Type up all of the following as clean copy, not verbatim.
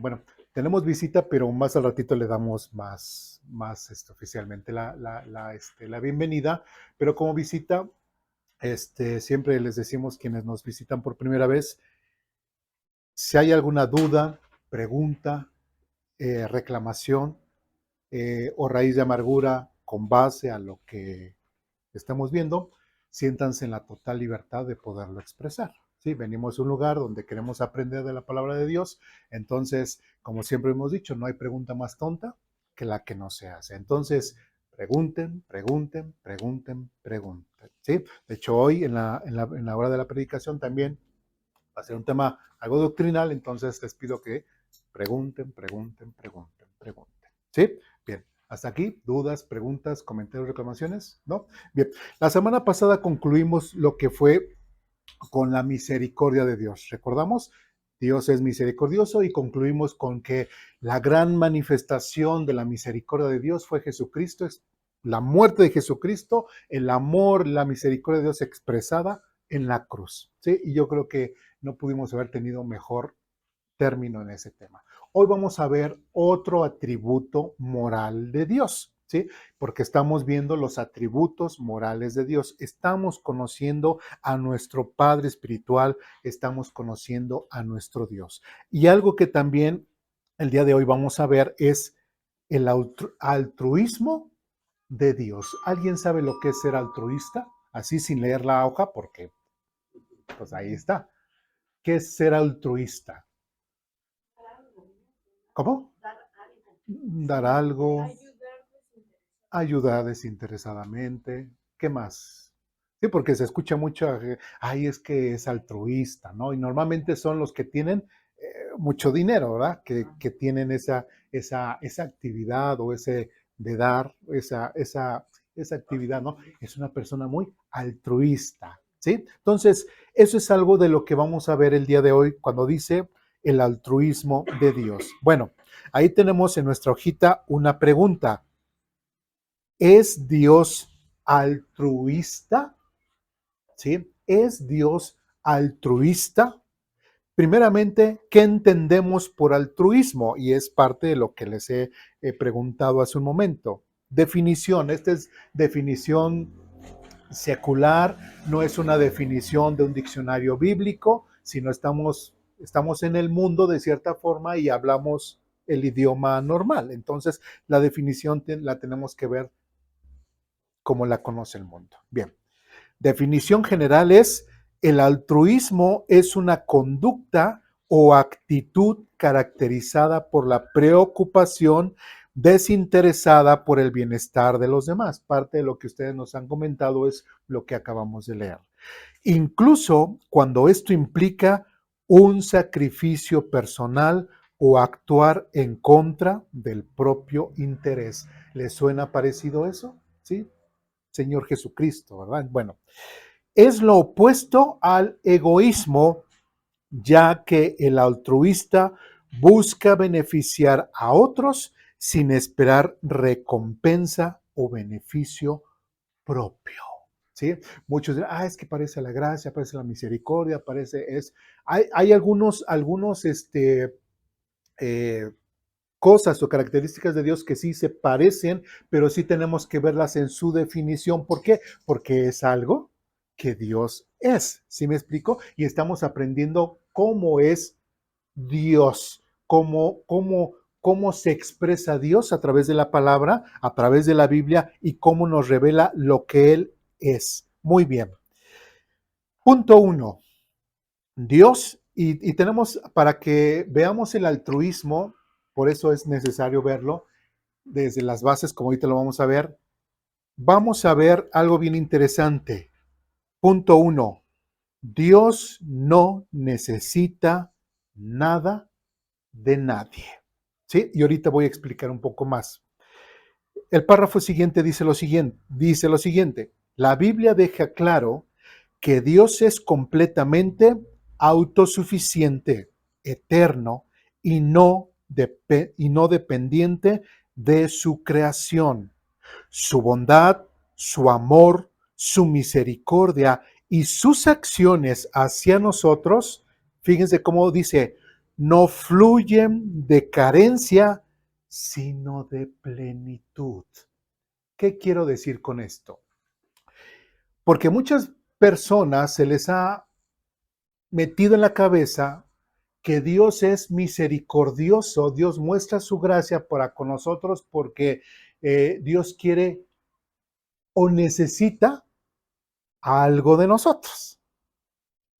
Bueno, tenemos visita, pero más al ratito le damos más oficialmente la bienvenida. Pero como visita, siempre les decimos quienes nos visitan por primera vez, si hay alguna duda, pregunta, reclamación o raíz de amargura con base a lo que estamos viendo, siéntanse en la total libertad de poderlo expresar. ¿Sí? Venimos a un lugar donde queremos aprender de la palabra de Dios, entonces, como siempre hemos dicho, no hay pregunta más tonta que la que no se hace. Entonces, pregunten, pregunten, pregunten, pregunten. ¿Sí? De hecho, hoy en la hora de la predicación también va a ser un tema algo doctrinal, entonces les pido que pregunten, pregunten, pregunten, pregunten. ¿Sí? Bien, hasta aquí, dudas, preguntas, comentarios, reclamaciones, ¿no? Bien, la semana pasada concluimos lo que fue con la misericordia de Dios. ¿Recordamos? Dios es misericordioso y concluimos con que la gran manifestación de la misericordia de Dios fue Jesucristo, la muerte de Jesucristo, el amor, la misericordia de Dios expresada en la cruz. ¿Sí? Y yo creo que no pudimos haber tenido mejor término en ese tema. Hoy vamos a ver otro atributo moral de Dios, ¿sí? Porque estamos viendo los atributos morales de Dios. Estamos conociendo a nuestro Padre espiritual, estamos conociendo a nuestro Dios. Y algo que también el día de hoy vamos a ver es el altruismo de Dios. ¿Alguien sabe lo que es ser altruista? Así sin leer la hoja, porque pues ahí está. ¿Qué es ser altruista? ¿Cómo? Dar algo, ayudar desinteresadamente. ¿Qué más? Sí, porque se escucha mucho, ay, es que es altruista, ¿no? Y normalmente son los que tienen mucho dinero, ¿verdad? Que tienen esa actividad o ese de dar, esa actividad, ¿no? Es una persona muy altruista, ¿sí? Entonces, eso es algo de lo que vamos a ver el día de hoy cuando dice el altruismo de Dios. Bueno, ahí tenemos en nuestra hojita una pregunta. ¿Es Dios altruista? ¿Sí? ¿Es Dios altruista? Primeramente, ¿qué entendemos por altruismo? Y es parte de lo que les he preguntado hace un momento. Definición, esta es definición secular, no es una definición de un diccionario bíblico, sino estamos en el mundo de cierta forma y hablamos el idioma normal. Entonces, la definición la tenemos que ver como la conoce el mundo. Bien, definición general es: el altruismo es una conducta o actitud caracterizada por la preocupación desinteresada por el bienestar de los demás. Parte de lo que ustedes nos han comentado es lo que acabamos de leer. Incluso cuando esto implica un sacrificio personal o actuar en contra del propio interés. ¿Les suena parecido eso? ¿Sí? Señor Jesucristo, ¿verdad? Bueno, es lo opuesto al egoísmo, ya que el altruista busca beneficiar a otros sin esperar recompensa o beneficio propio. ¿Sí? Muchos dirán, es que parece la gracia, parece la misericordia, hay algunos eh, cosas o características de Dios que sí se parecen, pero sí tenemos que verlas en su definición. ¿Por qué? Porque es algo que Dios es. ¿Sí me explico? Y estamos aprendiendo cómo es Dios, cómo se expresa Dios a través de la palabra, a través de la Biblia y cómo nos revela lo que Él es. Muy bien. Punto 1. Dios, y tenemos, para que veamos el altruismo, por eso es necesario verlo desde las bases, como ahorita lo vamos a ver algo bien interesante. Punto 1. Dios no necesita nada de nadie. ¿Sí? Y ahorita voy a explicar un poco más. El párrafo siguiente dice lo siguiente. La Biblia deja claro que Dios es completamente autosuficiente, eterno y no dependiente de su creación. Su bondad, su amor, su misericordia y sus acciones hacia nosotros, fíjense cómo dice, no fluyen de carencia, sino de plenitud. ¿Qué quiero decir con esto? Porque muchas personas se les ha metido en la cabeza que Dios es misericordioso, Dios muestra su gracia para con nosotros porque Dios quiere o necesita algo de nosotros.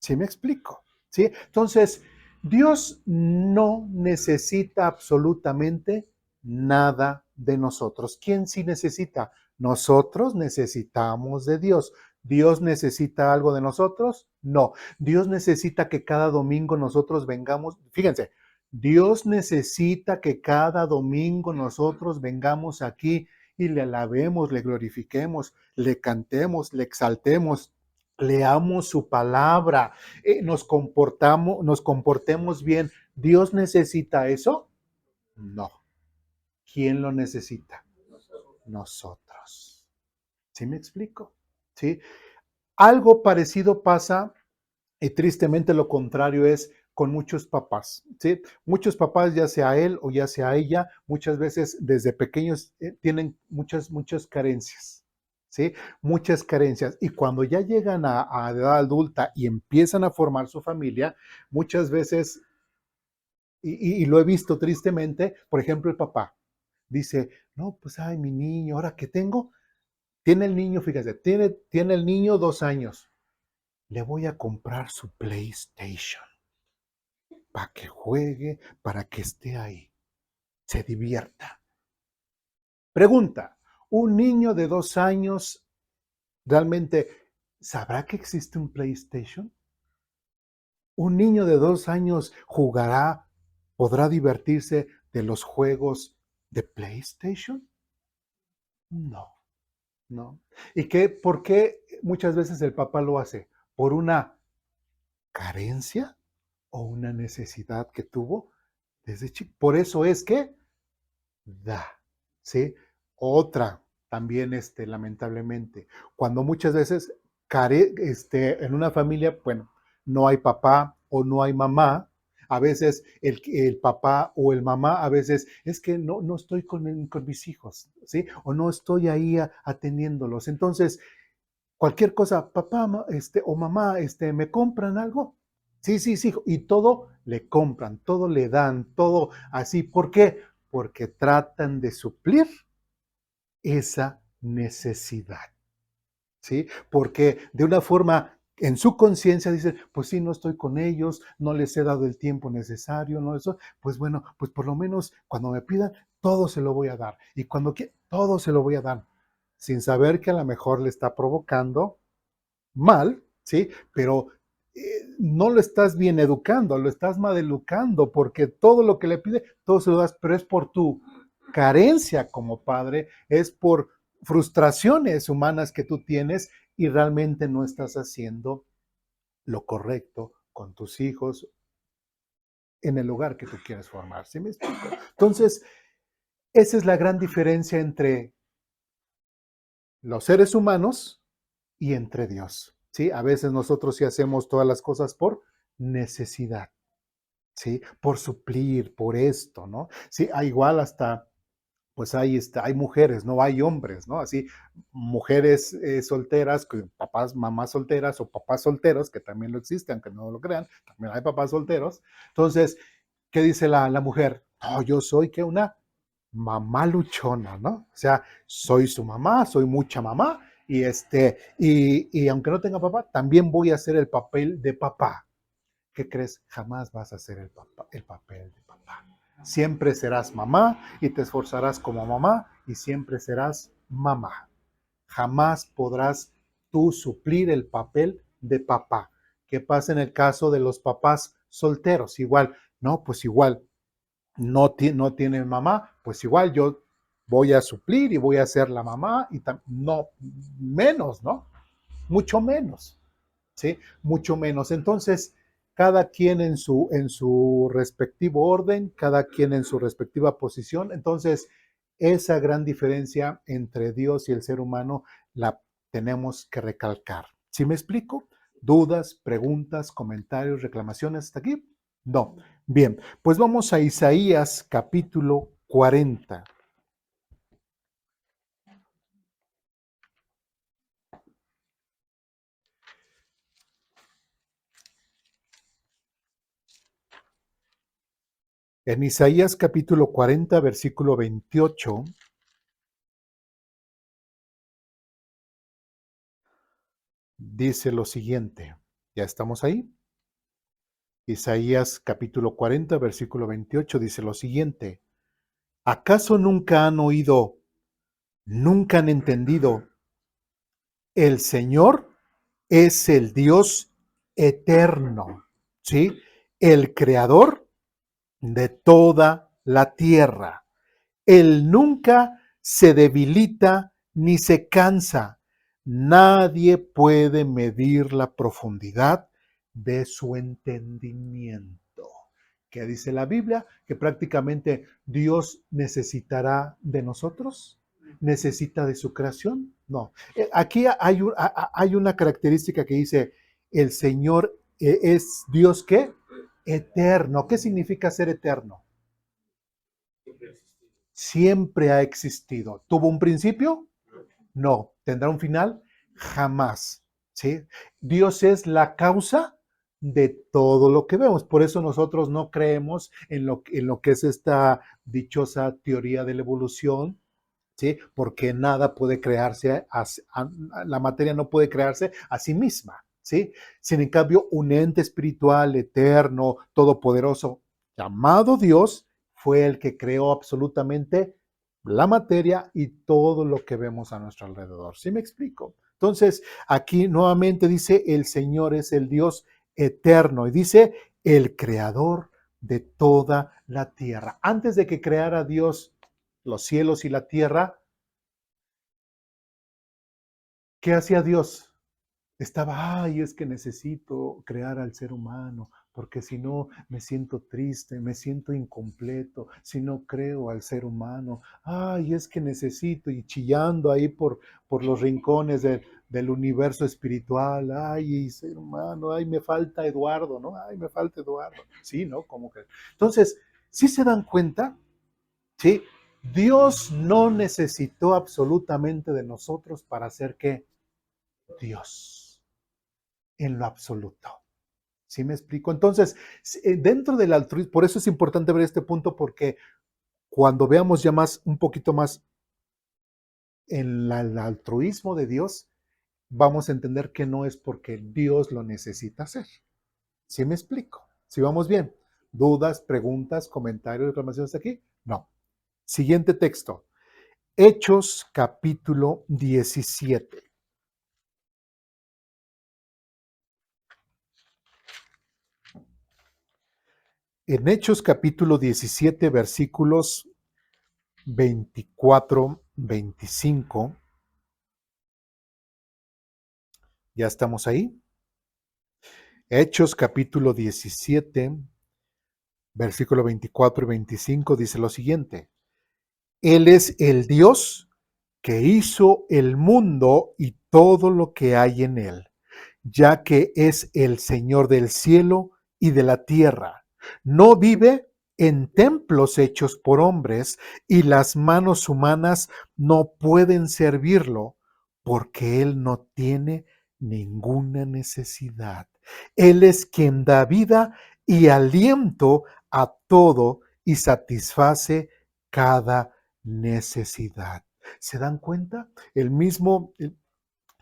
¿Sí me explico? ¿Sí? Entonces, Dios no necesita absolutamente nada de nosotros. ¿Quién sí necesita? Nosotros necesitamos de Dios. ¿Dios necesita algo de nosotros? No. Dios necesita que cada domingo nosotros vengamos. Fíjense, Dios necesita que cada domingo nosotros vengamos aquí y le alabemos, le glorifiquemos, le cantemos, le exaltemos, leamos su palabra, nos comportemos bien. ¿Dios necesita eso? No. ¿Quién lo necesita? Nosotros. ¿Sí me explico? ¿Sí? Algo parecido pasa y tristemente lo contrario es con muchos papás, ¿sí? Muchos papás, ya sea él o ya sea ella, muchas veces desde pequeños tienen muchas carencias, ¿sí? Muchas carencias. Y cuando ya llegan a edad adulta y empiezan a formar su familia, muchas veces, y lo he visto tristemente, por ejemplo, el papá dice, no, pues, ay, mi niño, ¿ahora qué tengo? Tiene el niño, fíjate, tiene el niño 2 años. Le voy a comprar su PlayStation para que juegue, para que esté ahí, se divierta. Pregunta, ¿un niño de 2 años realmente sabrá que existe un PlayStation? ¿Un niño de 2 años jugará, podrá divertirse de los juegos de PlayStation? No, no. ¿Y por qué muchas veces el papá lo hace? ¿Por una carencia o una necesidad que tuvo desde chico? Por eso es que da, ¿sí? Otra también, lamentablemente, cuando muchas veces en una familia, bueno, no hay papá o no hay mamá, a veces el papá o el mamá, a veces es que no estoy con mis hijos, ¿sí? O no estoy ahí atendiéndolos. Entonces, cualquier cosa, papá o mamá, ¿me compran algo? Sí, sí, sí, y todo le compran, todo le dan, todo así. ¿Por qué? Porque tratan de suplir esa necesidad, ¿sí? Porque de una forma en su conciencia dicen, pues sí, no estoy con ellos, no les he dado el tiempo necesario, no eso, pues bueno, pues por lo menos cuando me pidan, todo se lo voy a dar. Y cuando todo se lo voy a dar, sin saber que a lo mejor le está provocando mal, ¿sí? Pero no lo estás bien educando, lo estás mal educando, porque todo lo que le pide, todo se lo das, pero es por tu carencia como padre, es por frustraciones humanas que tú tienes y realmente no estás haciendo lo correcto con tus hijos en el lugar que tú quieres formar. ¿Sí me explico? Entonces, esa es la gran diferencia entre los seres humanos y entre Dios, ¿sí? A veces nosotros sí hacemos todas las cosas por necesidad, ¿sí? Por suplir, por esto, ¿no? Sí, igual hasta, pues hay mujeres, no hay hombres, ¿no? Así, mujeres solteras, papás, mamás solteras o papás solteros, que también lo existen, aunque no lo crean, también hay papás solteros. Entonces, ¿qué dice la mujer? No, yo soy que una mamá luchona, ¿no? O sea, soy su mamá, soy mucha mamá, y aunque no tenga papá, también voy a hacer el papel de papá. ¿Qué crees? Jamás vas a hacer el papel de papá. Siempre serás mamá y te esforzarás como mamá y siempre serás mamá. Jamás podrás tú suplir el papel de papá. ¿Qué pasa en el caso de los papás solteros? Igual, no, pues igual, no tienen mamá, pues igual yo voy a suplir y voy a ser la mamá y no, menos, ¿no? Mucho menos, ¿sí? Mucho menos. Entonces, cada quien en su respectivo orden, cada quien en su respectiva posición. Entonces, esa gran diferencia entre Dios y el ser humano la tenemos que recalcar. ¿Sí me explico? ¿Dudas, preguntas, comentarios, reclamaciones hasta aquí? No. Bien, pues vamos a Isaías capítulo 40. En Isaías capítulo 40, versículo 28, dice lo siguiente. ¿Ya estamos ahí? Isaías capítulo 40, versículo 28 dice lo siguiente. ¿Acaso nunca han oído, nunca han entendido? El Señor es el Dios eterno, ¿sí? El creador de toda la tierra. Él nunca se debilita ni se cansa. Nadie puede medir la profundidad de su entendimiento. ¿Qué dice la Biblia? Que prácticamente Dios necesitará de nosotros, necesita de su creación. No. Aquí hay una característica que dice, el Señor es Dios ¿qué? Eterno. ¿Qué significa ser eterno? Siempre ha existido. ¿Tuvo un principio? No. ¿Tendrá un final? Jamás. ¿Sí? Dios es la causa de todo lo que vemos. Por eso nosotros no creemos en lo que es esta dichosa teoría de la evolución, ¿sí? Porque nada puede crearse, la materia no puede crearse a sí misma, ¿sí? Sin en cambio, un ente espiritual, eterno, todopoderoso, llamado Dios, fue el que creó absolutamente la materia y todo lo que vemos a nuestro alrededor. ¿Sí me explico? Entonces, aquí nuevamente dice, el Señor es el Dios eterno y dice, el creador de toda la tierra. Antes de que creara Dios los cielos y la tierra, ¿qué hacía Dios? Estaba, ay, es que necesito crear al ser humano, porque si no me siento triste, me siento incompleto, si no creo al ser humano, ay, es que necesito, y chillando ahí por los rincones del universo espiritual, ay, ser humano, ay, me falta Eduardo, ¿no? Ay, me falta Eduardo. Sí, ¿no? Como que. Entonces, ¿sí se dan cuenta? ¿Sí? Dios no necesitó absolutamente de nosotros para hacer que Dios, en lo absoluto. ¿Sí me explico? Entonces, dentro del altruismo, por eso es importante ver este punto, porque cuando veamos ya más, un poquito más en el altruismo de Dios, vamos a entender que no es porque Dios lo necesita hacer. ¿Sí me explico? ¿Sí vamos bien? ¿Dudas, preguntas, comentarios, reclamaciones aquí? No. Siguiente texto. Hechos capítulo 17. En Hechos capítulo 17, versículos 24, 25, ¿ya estamos ahí? Hechos capítulo 17, versículo 24 y 25 dice lo siguiente. Él es el Dios que hizo el mundo y todo lo que hay en él, ya que es el Señor del cielo y de la tierra. No vive en templos hechos por hombres y las manos humanas no pueden servirlo porque Él no tiene ninguna necesidad. Él es quien da vida y aliento a todo y satisface cada necesidad. ¿Se dan cuenta? El mismo,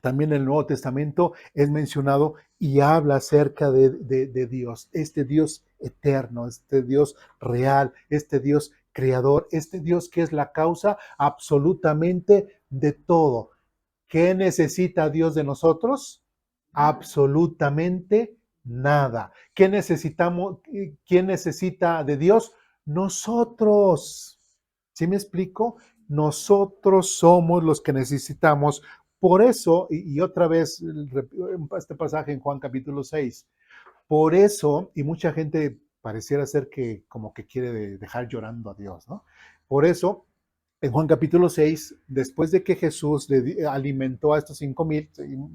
también el Nuevo Testamento es mencionado y habla acerca de Dios, este Dios eterno, este Dios real, este Dios creador, este Dios que es la causa absolutamente de todo. ¿Qué necesita Dios de nosotros? Absolutamente nada. ¿Qué necesitamos? ¿Quién necesita de Dios? Nosotros. ¿Sí me explico? Nosotros somos los que necesitamos. Por eso, y otra vez este pasaje en Juan capítulo 6, por eso, y mucha gente pareciera ser que como que quiere dejar llorando a Dios, ¿no? Por eso, en Juan capítulo 6, después de que Jesús alimentó a estos 5,000,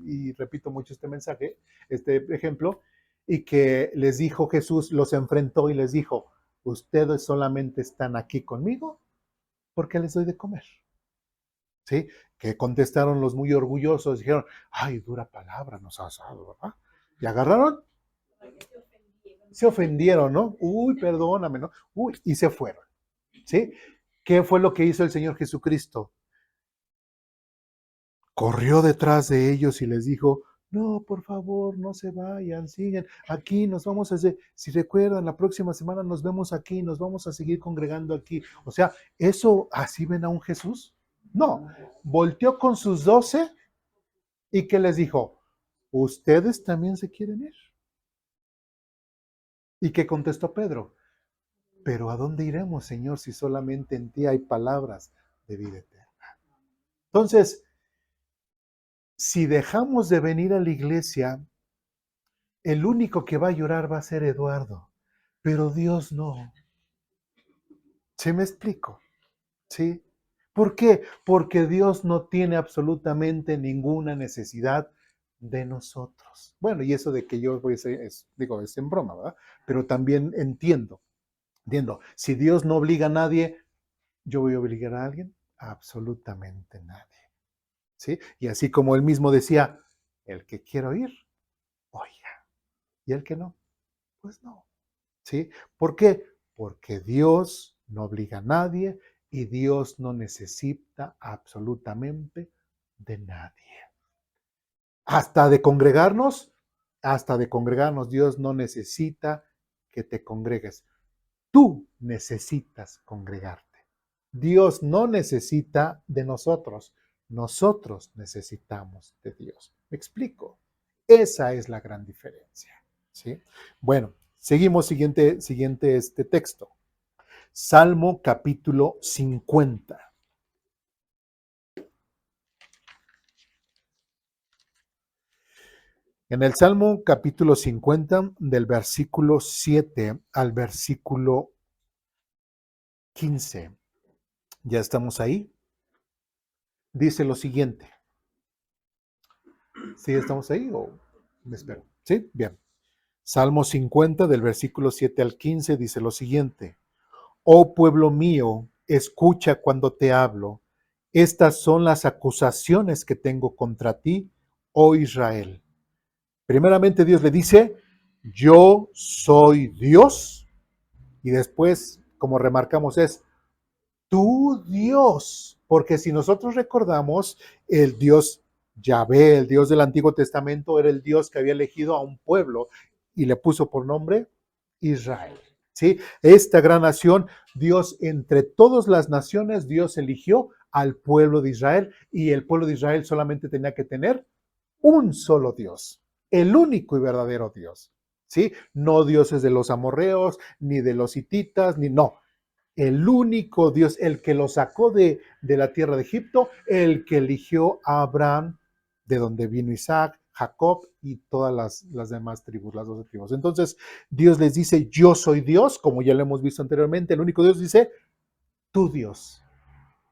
y repito mucho este mensaje, este ejemplo, y que les dijo Jesús, los enfrentó y les dijo, ustedes solamente están aquí conmigo porque les doy de comer. ¿Sí? Que contestaron los muy orgullosos, dijeron, ay, dura palabra nos has dado, ¿verdad? Y agarraron, se ofendieron, ¿no? Uy, perdóname, ¿no? Uy, y se fueron, ¿sí? ¿Qué fue lo que hizo el Señor Jesucristo? Corrió detrás de ellos y les dijo, no, por favor, no se vayan, sigan, aquí nos vamos a hacer, si recuerdan, la próxima semana nos vemos aquí, nos vamos a seguir congregando aquí. O sea, ¿eso así ven a un Jesús? No, volteó con sus 12 y que les dijo, ¿ustedes también se quieren ir? Y que contestó Pedro, pero ¿a dónde iremos, Señor, si solamente en ti hay palabras de vida eterna? Entonces, si dejamos de venir a la iglesia, el único que va a llorar va a ser Eduardo, pero Dios no. ¿Sí me explico? ¿Sí? ¿Por qué? Porque Dios no tiene absolutamente ninguna necesidad de nosotros. Bueno, y eso de que yo voy a ser, digo, es en broma, ¿verdad? Pero también entiendo, si Dios no obliga a nadie, ¿yo voy a obligar a alguien? Absolutamente nadie. ¿Sí? Y así como él mismo decía, el que quiera oír, oiga. Y el que no, pues no. ¿Sí? ¿Por qué? Porque Dios no obliga a nadie y Dios no necesita absolutamente de nadie. Hasta de congregarnos, Dios no necesita que te congregues. Tú necesitas congregarte. Dios no necesita de nosotros. Nosotros necesitamos de Dios. ¿Me explico? Esa es la gran diferencia. ¿Sí? Bueno, seguimos siguiente este texto. Salmo capítulo 50. En el Salmo capítulo 50, del versículo 7 al versículo 15, ya estamos ahí, dice lo siguiente. ¿Sí estamos ahí o me espero? ¿Sí? Bien. Salmo 50, del versículo 7 al 15, dice lo siguiente. Oh pueblo mío, escucha cuando te hablo. Estas son las acusaciones que tengo contra ti, oh Israel. Primeramente Dios le dice, yo soy Dios. Y después, como remarcamos, es tu Dios. Porque si nosotros recordamos, el Dios Yahvé, el Dios del Antiguo Testamento, era el Dios que había elegido a un pueblo y le puso por nombre Israel. ¿Sí? Esta gran nación, Dios, entre todas las naciones, Dios eligió al pueblo de Israel y el pueblo de Israel solamente tenía que tener un solo Dios, el único y verdadero Dios. ¿Sí? No dioses de los amorreos, ni de los hititas, ni no. El único Dios, el que lo sacó de la tierra de Egipto, el que eligió a Abraham, de donde vino Isaac, Jacob y todas las demás tribus, las 12 tribus. Entonces, Dios les dice, yo soy Dios, como ya lo hemos visto anteriormente, el único Dios dice, tu Dios.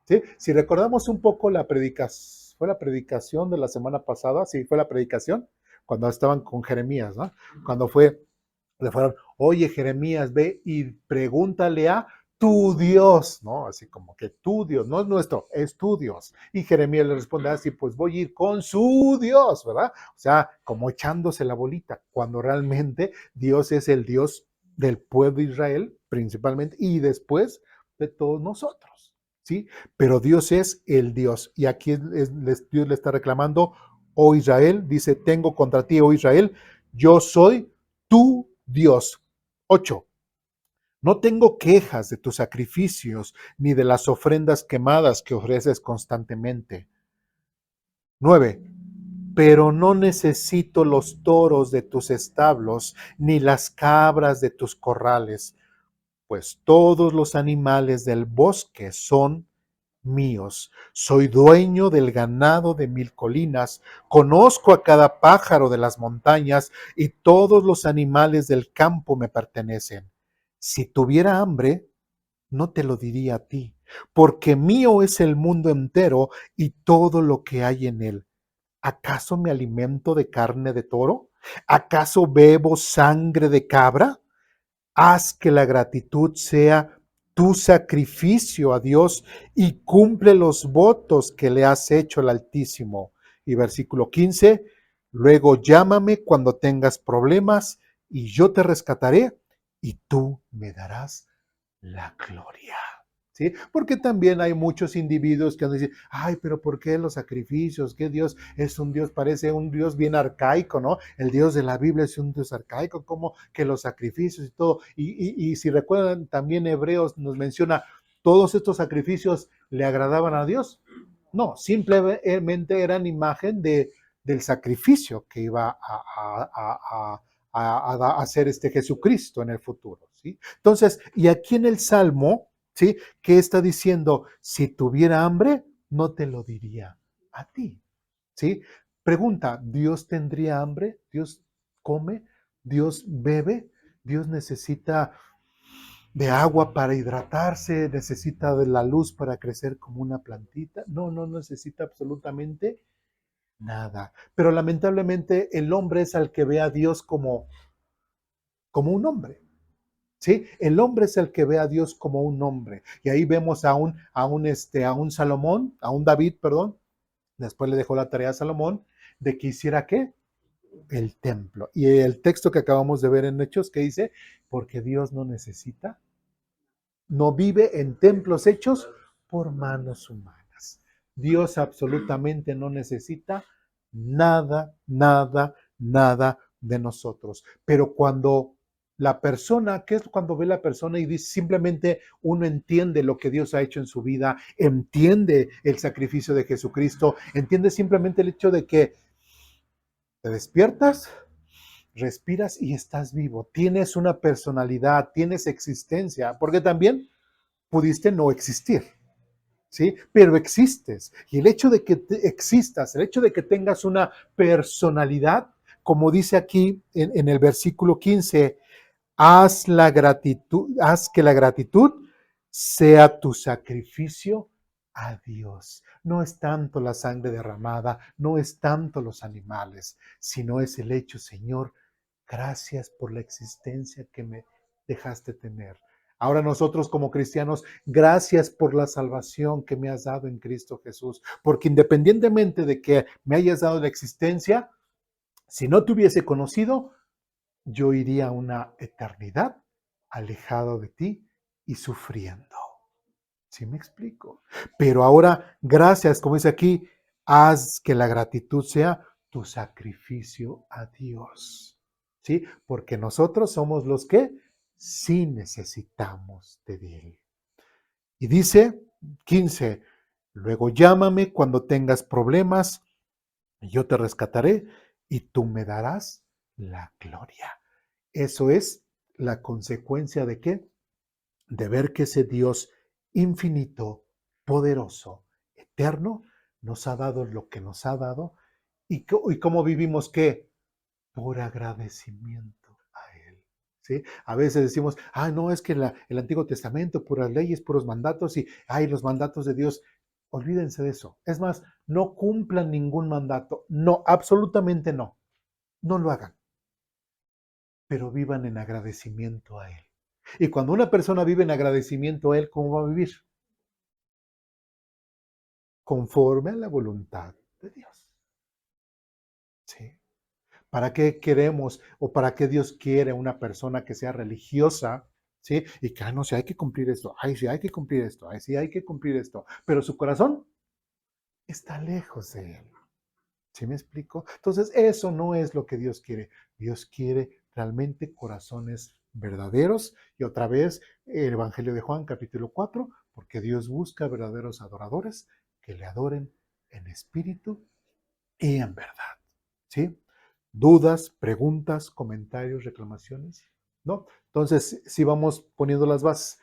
¿Sí? Si recordamos un poco fue la predicación de la semana pasada, sí, fue la predicación, cuando estaban con Jeremías, ¿no? Cuando le fueron, oye Jeremías, ve y pregúntale a tu Dios, ¿no? Así como que tu Dios, no es nuestro, es tu Dios. Y Jeremías le responde así, pues voy a ir con su Dios, ¿verdad? O sea, como echándose la bolita, cuando realmente Dios es el Dios del pueblo de Israel, principalmente, y después de todos nosotros, ¿sí? Pero Dios es el Dios. Y aquí Dios le está reclamando, oh Israel, dice, tengo contra ti, oh Israel, yo soy tu Dios. 8. No tengo quejas de tus sacrificios ni de las ofrendas quemadas que ofreces constantemente. 9. Pero no necesito los toros de tus establos ni las cabras de tus corrales, pues todos los animales del bosque son míos. Soy dueño del ganado de 1000 colinas, conozco a cada pájaro de las montañas y todos los animales del campo me pertenecen. Si tuviera hambre, no te lo diría a ti, porque mío es el mundo entero y todo lo que hay en él. ¿Acaso me alimento de carne de toro ¿Acaso bebo sangre de cabra? Haz que la gratitud sea tu sacrificio a Dios y cumple los votos que le has hecho al Altísimo. Y versículo 15, luego llámame cuando tengas problemas y yo te rescataré y tú me darás la gloria. ¿Sí? Porque también hay muchos individuos que han dicho, ay, pero ¿por qué los sacrificios? ¿Qué Dios es un Dios? Parece un Dios bien arcaico, ¿no? El Dios de la Biblia es un Dios arcaico, como que los sacrificios y todo. Y si recuerdan, también Hebreos nos menciona, ¿todos estos sacrificios le agradaban a Dios? No, simplemente eran imagen del sacrificio que iba a hacer Jesucristo en el futuro, ¿sí? Entonces, y aquí en el Salmo, ¿sí? ¿Qué está diciendo? Si tuviera hambre, no te lo diría a ti, ¿sí? Pregunta, ¿Dios tendría hambre? ¿Dios come? ¿Dios bebe? ¿Dios necesita de agua para hidratarse? ¿Necesita de la luz para crecer como una plantita? No, no necesita absolutamente nada. Pero lamentablemente el hombre es al que ve a Dios como un hombre. ¿Sí? El hombre es el que ve a Dios como un hombre. Y ahí vemos a un Salomón, a un David, perdón. Después le dejó la tarea a Salomón de que hiciera ¿qué? El templo. Y el texto que acabamos de ver en Hechos que dice, porque Dios no necesita, no vive en templos hechos por manos humanas. Dios absolutamente no necesita nada, nada, nada de nosotros. Pero cuando la persona, ¿qué es cuando ve la persona y dice simplemente uno entiende lo que Dios ha hecho en su vida, entiende el sacrificio de Jesucristo, entiende simplemente el hecho de que te despiertas, respiras y estás vivo, tienes una personalidad, tienes existencia, porque también pudiste no existir, ¿sí? Pero existes. Y el hecho de que existas, el hecho de que tengas una personalidad, como dice aquí en el versículo 15, haz que la gratitud sea tu sacrificio a Dios. No es tanto la sangre derramada, no es tanto los animales, sino es el hecho, Señor, gracias por la existencia que me dejaste tener. Ahora nosotros como cristianos, gracias por la salvación que me has dado en Cristo Jesús, porque independientemente de que me hayas dado la existencia, si no te hubiese conocido, yo iría a una eternidad alejado de ti y sufriendo. ¿Sí me explico? Pero ahora, gracias, como dice aquí, haz que la gratitud sea tu sacrificio a Dios. ¿Sí? Porque nosotros somos los que sí necesitamos de Él. Y dice 15, luego llámame cuando tengas problemas, y yo te rescataré y tú me darás la gloria. Eso es la consecuencia de qué? De ver que ese Dios infinito, poderoso, eterno, nos ha dado lo que nos ha dado y cómo vivimos qué? Por agradecimiento a Él. ¿Sí? A veces decimos, no, es que el Antiguo Testamento, puras leyes, puros mandatos y, los mandatos de Dios. Olvídense de eso. Es más, no cumplan ningún mandato. No, absolutamente no. No lo hagan, pero vivan en agradecimiento a Él. Y cuando una persona vive en agradecimiento a Él, ¿cómo va a vivir? Conforme a la voluntad de Dios. ¿Sí? ¿Para qué queremos o para qué Dios quiere una persona que sea religiosa? ¿Sí? Y que, no sé, hay que cumplir esto, sí, hay que cumplir esto, sí, hay que cumplir esto, pero su corazón está lejos de Él. ¿Sí me explico? Entonces, eso no es lo que Dios quiere. Dios quiere realmente corazones verdaderos. Y otra vez, el Evangelio de Juan, capítulo 4, porque Dios busca verdaderos adoradores que le adoren en espíritu y en verdad. ¿Sí? ¿Dudas, preguntas, comentarios, reclamaciones? ¿No? Entonces, si vamos poniendo las bases,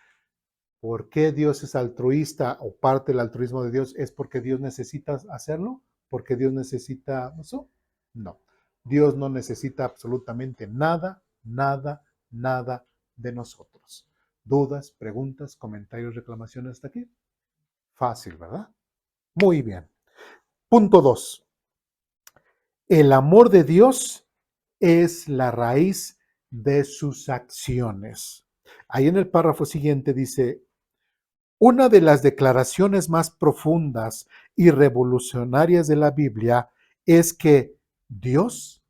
¿por qué Dios es altruista o parte del altruismo de Dios? ¿Es porque Dios necesita hacerlo? ¿Porque Dios necesita eso? No. Dios no necesita absolutamente nada, nada, nada de nosotros. ¿Dudas, preguntas, comentarios, reclamaciones hasta aquí? Fácil, ¿verdad? Muy bien. Punto 2. El amor de Dios es la raíz de sus acciones. Ahí en el párrafo siguiente dice, una de las declaraciones más profundas y revolucionarias de la Biblia es que Dios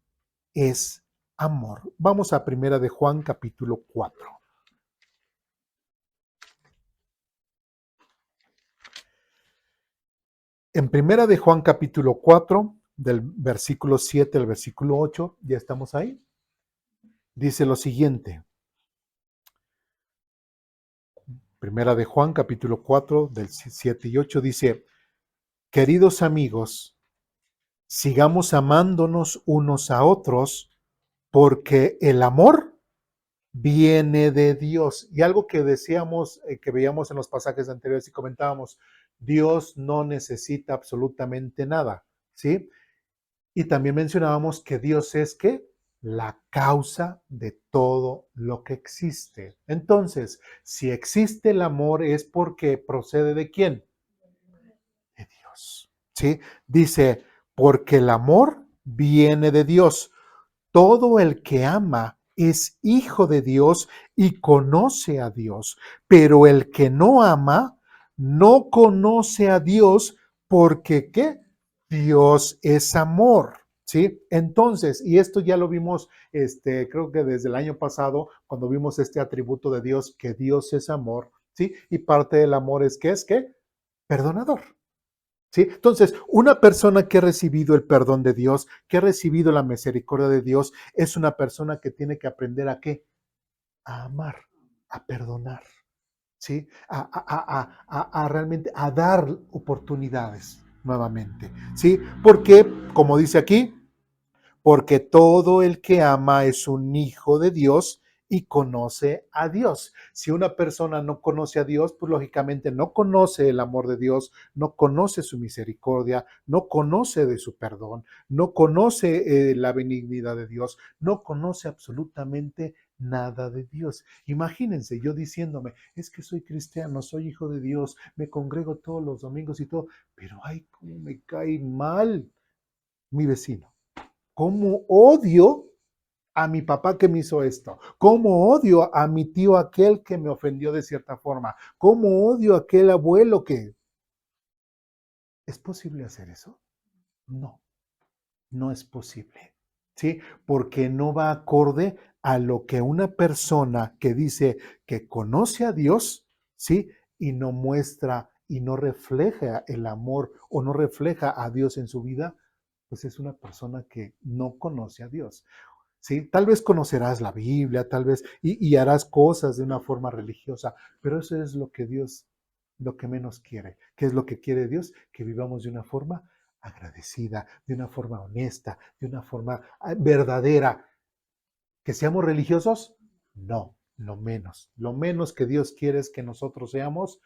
es amor. Vamos a Primera de Juan capítulo 4. En Primera de Juan capítulo 4, del versículo 7 al versículo 8, ya estamos ahí, dice lo siguiente. Primera de Juan capítulo 4, del 7 y 8 dice, queridos amigos, sigamos amándonos unos a otros porque el amor viene de Dios. Y algo que decíamos, que veíamos en los pasajes anteriores y comentábamos, Dios no necesita absolutamente nada, ¿sí? Y también mencionábamos que Dios es ¿qué? La causa de todo lo que existe. Entonces, si existe el amor es porque procede de quién? De Dios, ¿sí? Dice, porque el amor viene de Dios. Todo el que ama es hijo de Dios y conoce a Dios, pero el que no ama no conoce a Dios porque ¿qué? Dios es amor, ¿sí? Entonces, y esto ya lo vimos, creo que desde el año pasado, cuando vimos este atributo de Dios, que Dios es amor, ¿sí? Y parte del amor es que es ¿qué? Perdonador. ¿Sí? Entonces, una persona que ha recibido el perdón de Dios, que ha recibido la misericordia de Dios, es una persona que tiene que aprender a qué? A amar, a perdonar, ¿sí? A realmente, a dar oportunidades nuevamente, ¿sí? Porque, como dice aquí, porque todo el que ama es un hijo de Dios y conoce a Dios. Si una persona no conoce a Dios, pues lógicamente no conoce el amor de Dios, no conoce su misericordia, no conoce de su perdón, no conoce la benignidad de Dios, no conoce absolutamente nada de Dios. Imagínense yo diciéndome, es que soy cristiano, soy hijo de Dios, me congrego todos los domingos y todo, pero ay, cómo me cae mal mi vecino. ¿Cómo odio a mi papá que me hizo esto? ¿Cómo odio a mi tío aquel que me ofendió de cierta forma? ¿Cómo odio a aquel abuelo que... ¿Es posible hacer eso? No, no es posible. ¿Sí? Porque no va acorde a lo que una persona que dice que conoce a Dios, ¿sí? Y no muestra y no refleja el amor o no refleja a Dios en su vida, pues es una persona que no conoce a Dios. ¿Sí? Tal vez conocerás la Biblia, tal vez, y harás cosas de una forma religiosa, pero eso es lo que Dios, lo que menos quiere. ¿Qué es lo que quiere Dios? Que vivamos de una forma agradecida, de una forma honesta, de una forma verdadera. ¿Que seamos religiosos? No, lo menos. Lo menos que Dios quiere es que nosotros seamos,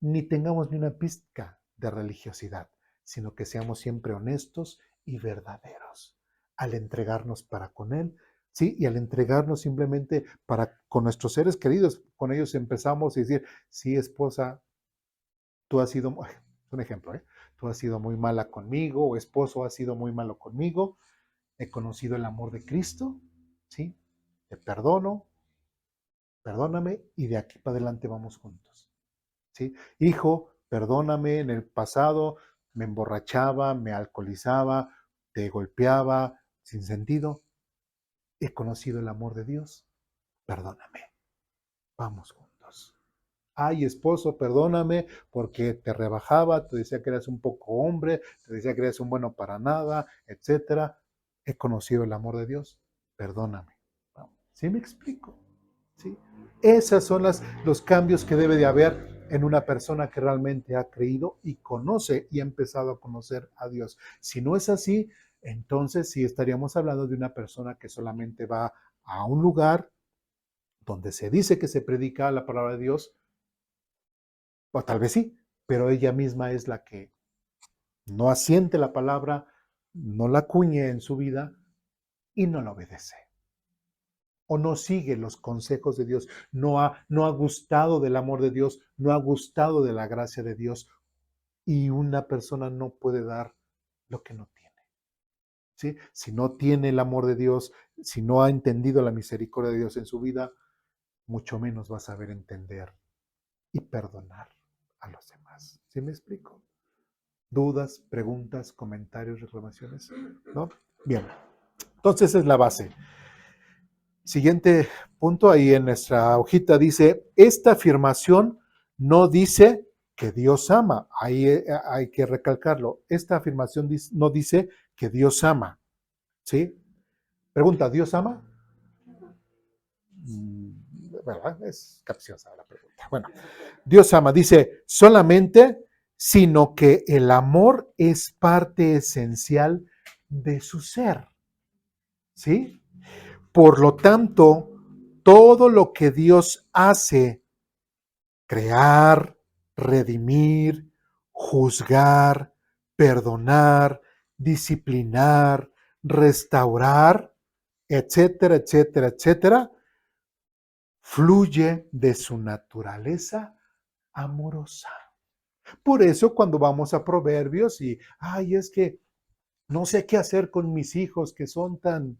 ni tengamos ni una pizca de religiosidad, sino que seamos siempre honestos y verdaderos al entregarnos para con Él, ¿sí? Y al entregarnos simplemente para con nuestros seres queridos, con ellos empezamos a decir, sí, esposa, tú has sido, un ejemplo, ¿eh? Tú has sido muy mala conmigo, o esposo, has sido muy malo conmigo, he conocido el amor de Cristo, ¿sí? Te perdono, perdóname, y de aquí para adelante vamos juntos. ¿Sí? Hijo, perdóname, en el pasado me emborrachaba, me alcoholizaba, te golpeaba sin sentido. He conocido el amor de Dios, perdóname, vamos juntos. Ay, esposo, perdóname porque te rebajaba, te decía que eras un poco hombre, te decía que eras un bueno para nada, etcétera. He conocido el amor de Dios, perdóname. ¿Sí me explico? ¿Sí? Esos son los cambios que debe de haber en una persona que realmente ha creído y conoce y ha empezado a conocer a Dios. Si no es así, entonces sí estaríamos hablando de una persona que solamente va a un lugar donde se dice que se predica la palabra de Dios, o tal vez sí, pero ella misma es la que no asiente la palabra, no la acuñe en su vida y no la obedece. O no sigue los consejos de Dios, no ha gustado del amor de Dios, no ha gustado de la gracia de Dios, y una persona no puede dar lo que no tiene. ¿sí? Si no tiene el amor de Dios, si no ha entendido la misericordia de Dios en su vida, mucho menos va a saber entender y perdonar a los demás. ¿Sí me explico? ¿Dudas, preguntas, comentarios, reclamaciones? ¿No? Bien, entonces esa es la base. Siguiente punto, ahí en nuestra hojita dice, esta afirmación no dice que Dios ama. Ahí hay que recalcarlo. Esta afirmación no dice que Dios ama. ¿Sí? Pregunta, ¿Dios ama? ¿Verdad? Es capciosa la pregunta. Bueno, Dios ama, dice, solamente, sino que el amor es parte esencial de su ser. ¿Sí? Por lo tanto, todo lo que Dios hace, crear, redimir, juzgar, perdonar, disciplinar, restaurar, etcétera, etcétera, etcétera, fluye de su naturaleza amorosa. Por eso cuando vamos a Proverbios y, ay, es que no sé qué hacer con mis hijos que son tan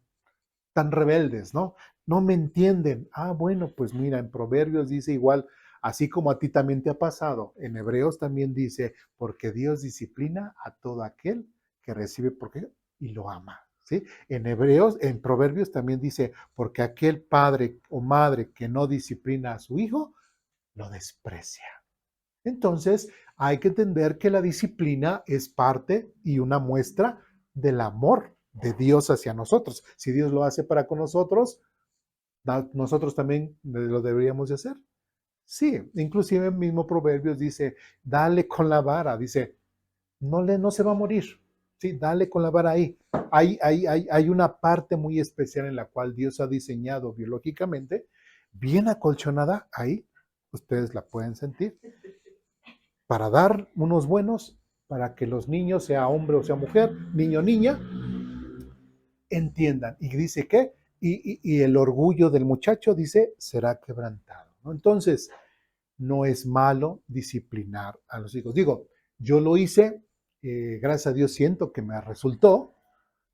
rebeldes, ¿no? No me entienden. Ah, bueno, pues mira, en Proverbios dice igual, así como a ti también te ha pasado, en Hebreos también dice, porque Dios disciplina a todo aquel que recibe porque y lo ama, ¿sí? En Hebreos, en Proverbios también dice, porque aquel padre o madre que no disciplina a su hijo, lo desprecia. Entonces, hay que entender que la disciplina es parte y una muestra del amor de Dios hacia nosotros. Si Dios lo hace para con nosotros, nosotros también lo deberíamos de hacer. Sí, inclusive el mismo Proverbios dice, dale con la vara, dice, no se va a morir. Sí, dale con la vara ahí. Hay una parte muy especial en la cual Dios ha diseñado biológicamente, bien acolchonada ahí, ustedes la pueden sentir para dar unos buenos, para que los niños, sea hombre o sea mujer, niño o niña, entiendan. Y dice que, y el orgullo del muchacho, dice, será quebrantado, ¿no? Entonces, no es malo disciplinar a los hijos. Digo, yo lo hice, gracias a Dios siento que me resultó,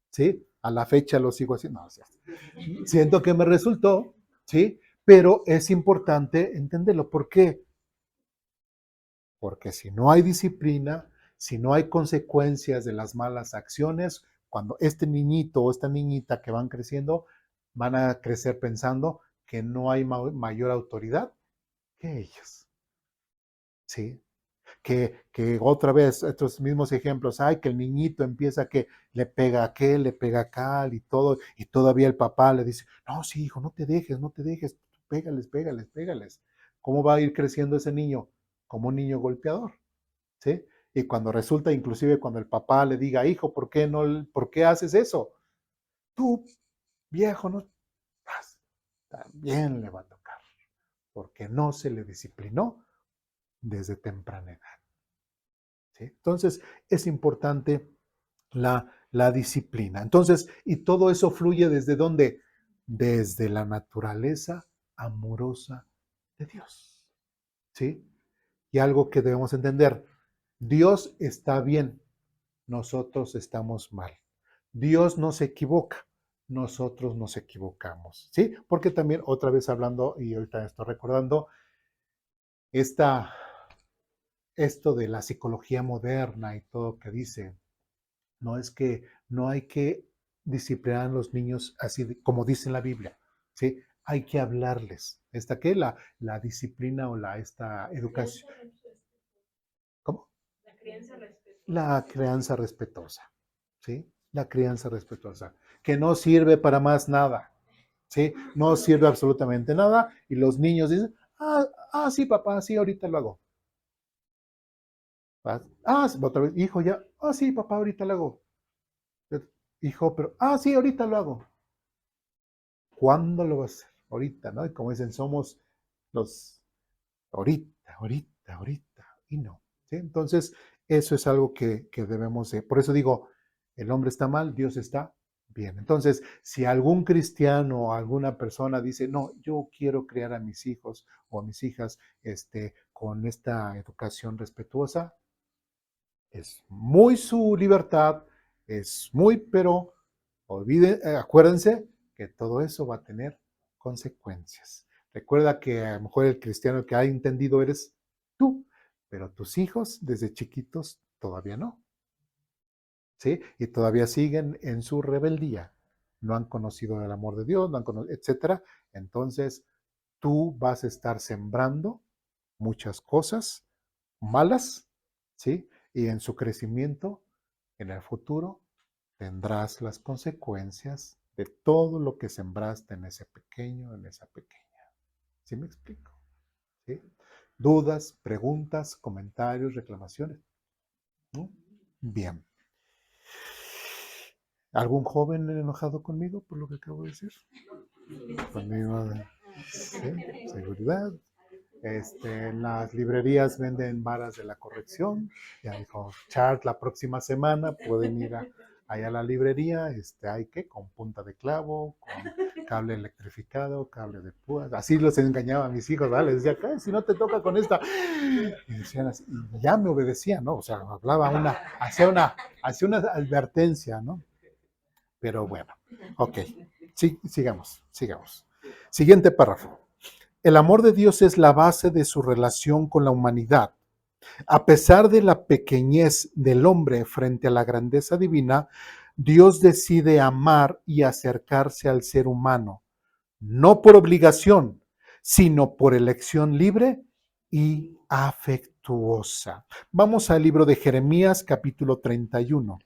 ¿sí? A la fecha lo sigo haciendo, no, o sea, siento que me resultó, ¿sí? Pero es importante entenderlo. ¿Por qué? Porque si no hay disciplina, si no hay consecuencias de las malas acciones, cuando este niñito o esta niñita que van creciendo, van a crecer pensando que no hay mayor autoridad que ellos. ¿Sí? Que otra vez, estos mismos ejemplos, hay que el niñito empieza que le pega a aquel, le pega acá y todo, y todavía el papá le dice, no, sí, hijo, no te dejes, pégales, pégales, pégales. ¿Cómo va a ir creciendo ese niño? Como un niño golpeador. ¿Sí? Y cuando resulta, inclusive cuando el papá le diga, hijo, ¿por qué haces eso? Tú, viejo, no, también le va a tocar, porque no se le disciplinó desde temprana edad. ¿Sí? Entonces, es importante la disciplina. Entonces, y todo eso fluye desde dónde? Desde la naturaleza amorosa de Dios. ¿Sí? Y algo que debemos entender, Dios está bien, nosotros estamos mal. Dios no se equivoca, nosotros nos equivocamos, ¿sí? Porque también otra vez hablando, y ahorita estoy recordando, esta, esto de la psicología moderna y todo que dice, no es que no hay que disciplinar a los niños así como dice en la Biblia, ¿sí? Hay que hablarles. ¿Esta qué? La disciplina o esta educación. ¿Cómo? La crianza respetuosa, ¿sí? La crianza respetuosa, que no sirve para más nada, ¿sí? No sirve absolutamente nada y los niños dicen, sí, papá, sí, ahorita lo hago. Otra vez, hijo, ya, sí, papá, ahorita lo hago. Hijo, pero, sí, ahorita lo hago. ¿Cuándo lo vas a hacer? Ahorita, ¿no? Y como dicen, somos los ahorita, y no. ¿Sí? Entonces, eso es algo que debemos de, por eso digo, el hombre está mal, Dios está bien. Entonces, si algún cristiano o alguna persona dice, no, yo quiero criar a mis hijos o a mis hijas con esta educación respetuosa, es muy su libertad, es muy, pero Acuérdense que todo eso va a tener consecuencias. Recuerda que a lo mejor el cristiano que ha entendido eres tú, pero tus hijos desde chiquitos todavía no, ¿sí? Y todavía siguen en su rebeldía. No han conocido el amor de Dios, no han conocido, etcétera. Entonces, tú vas a estar sembrando muchas cosas malas, ¿sí? Y en su crecimiento, en el futuro, tendrás las consecuencias de todo lo que sembraste en ese pequeño, en esa pequeña. ¿Sí me explico? ¿Sí? Dudas, preguntas, comentarios, reclamaciones. ¿No? Bien. ¿Algún joven enojado conmigo por lo que acabo de decir? Conmigo, sí, seguridad. En las librerías venden varas de la corrección. Ya dijo Charles, la próxima semana pueden ir allá a la librería. Hay que con punta de clavo, con cable electrificado, cable de púas. Así los engañaba a mis hijos, ¿vale? Les decía, si no te toca con esta. Y decían así, y ya me obedecían, ¿no? O sea, hacía una advertencia, ¿no? Pero bueno, ok. Sí, sigamos. Siguiente párrafo. El amor de Dios es la base de su relación con la humanidad. A pesar de la pequeñez del hombre frente a la grandeza divina, Dios decide amar y acercarse al ser humano, no por obligación, sino por elección libre y afectuosa. Vamos al libro de Jeremías, capítulo 31.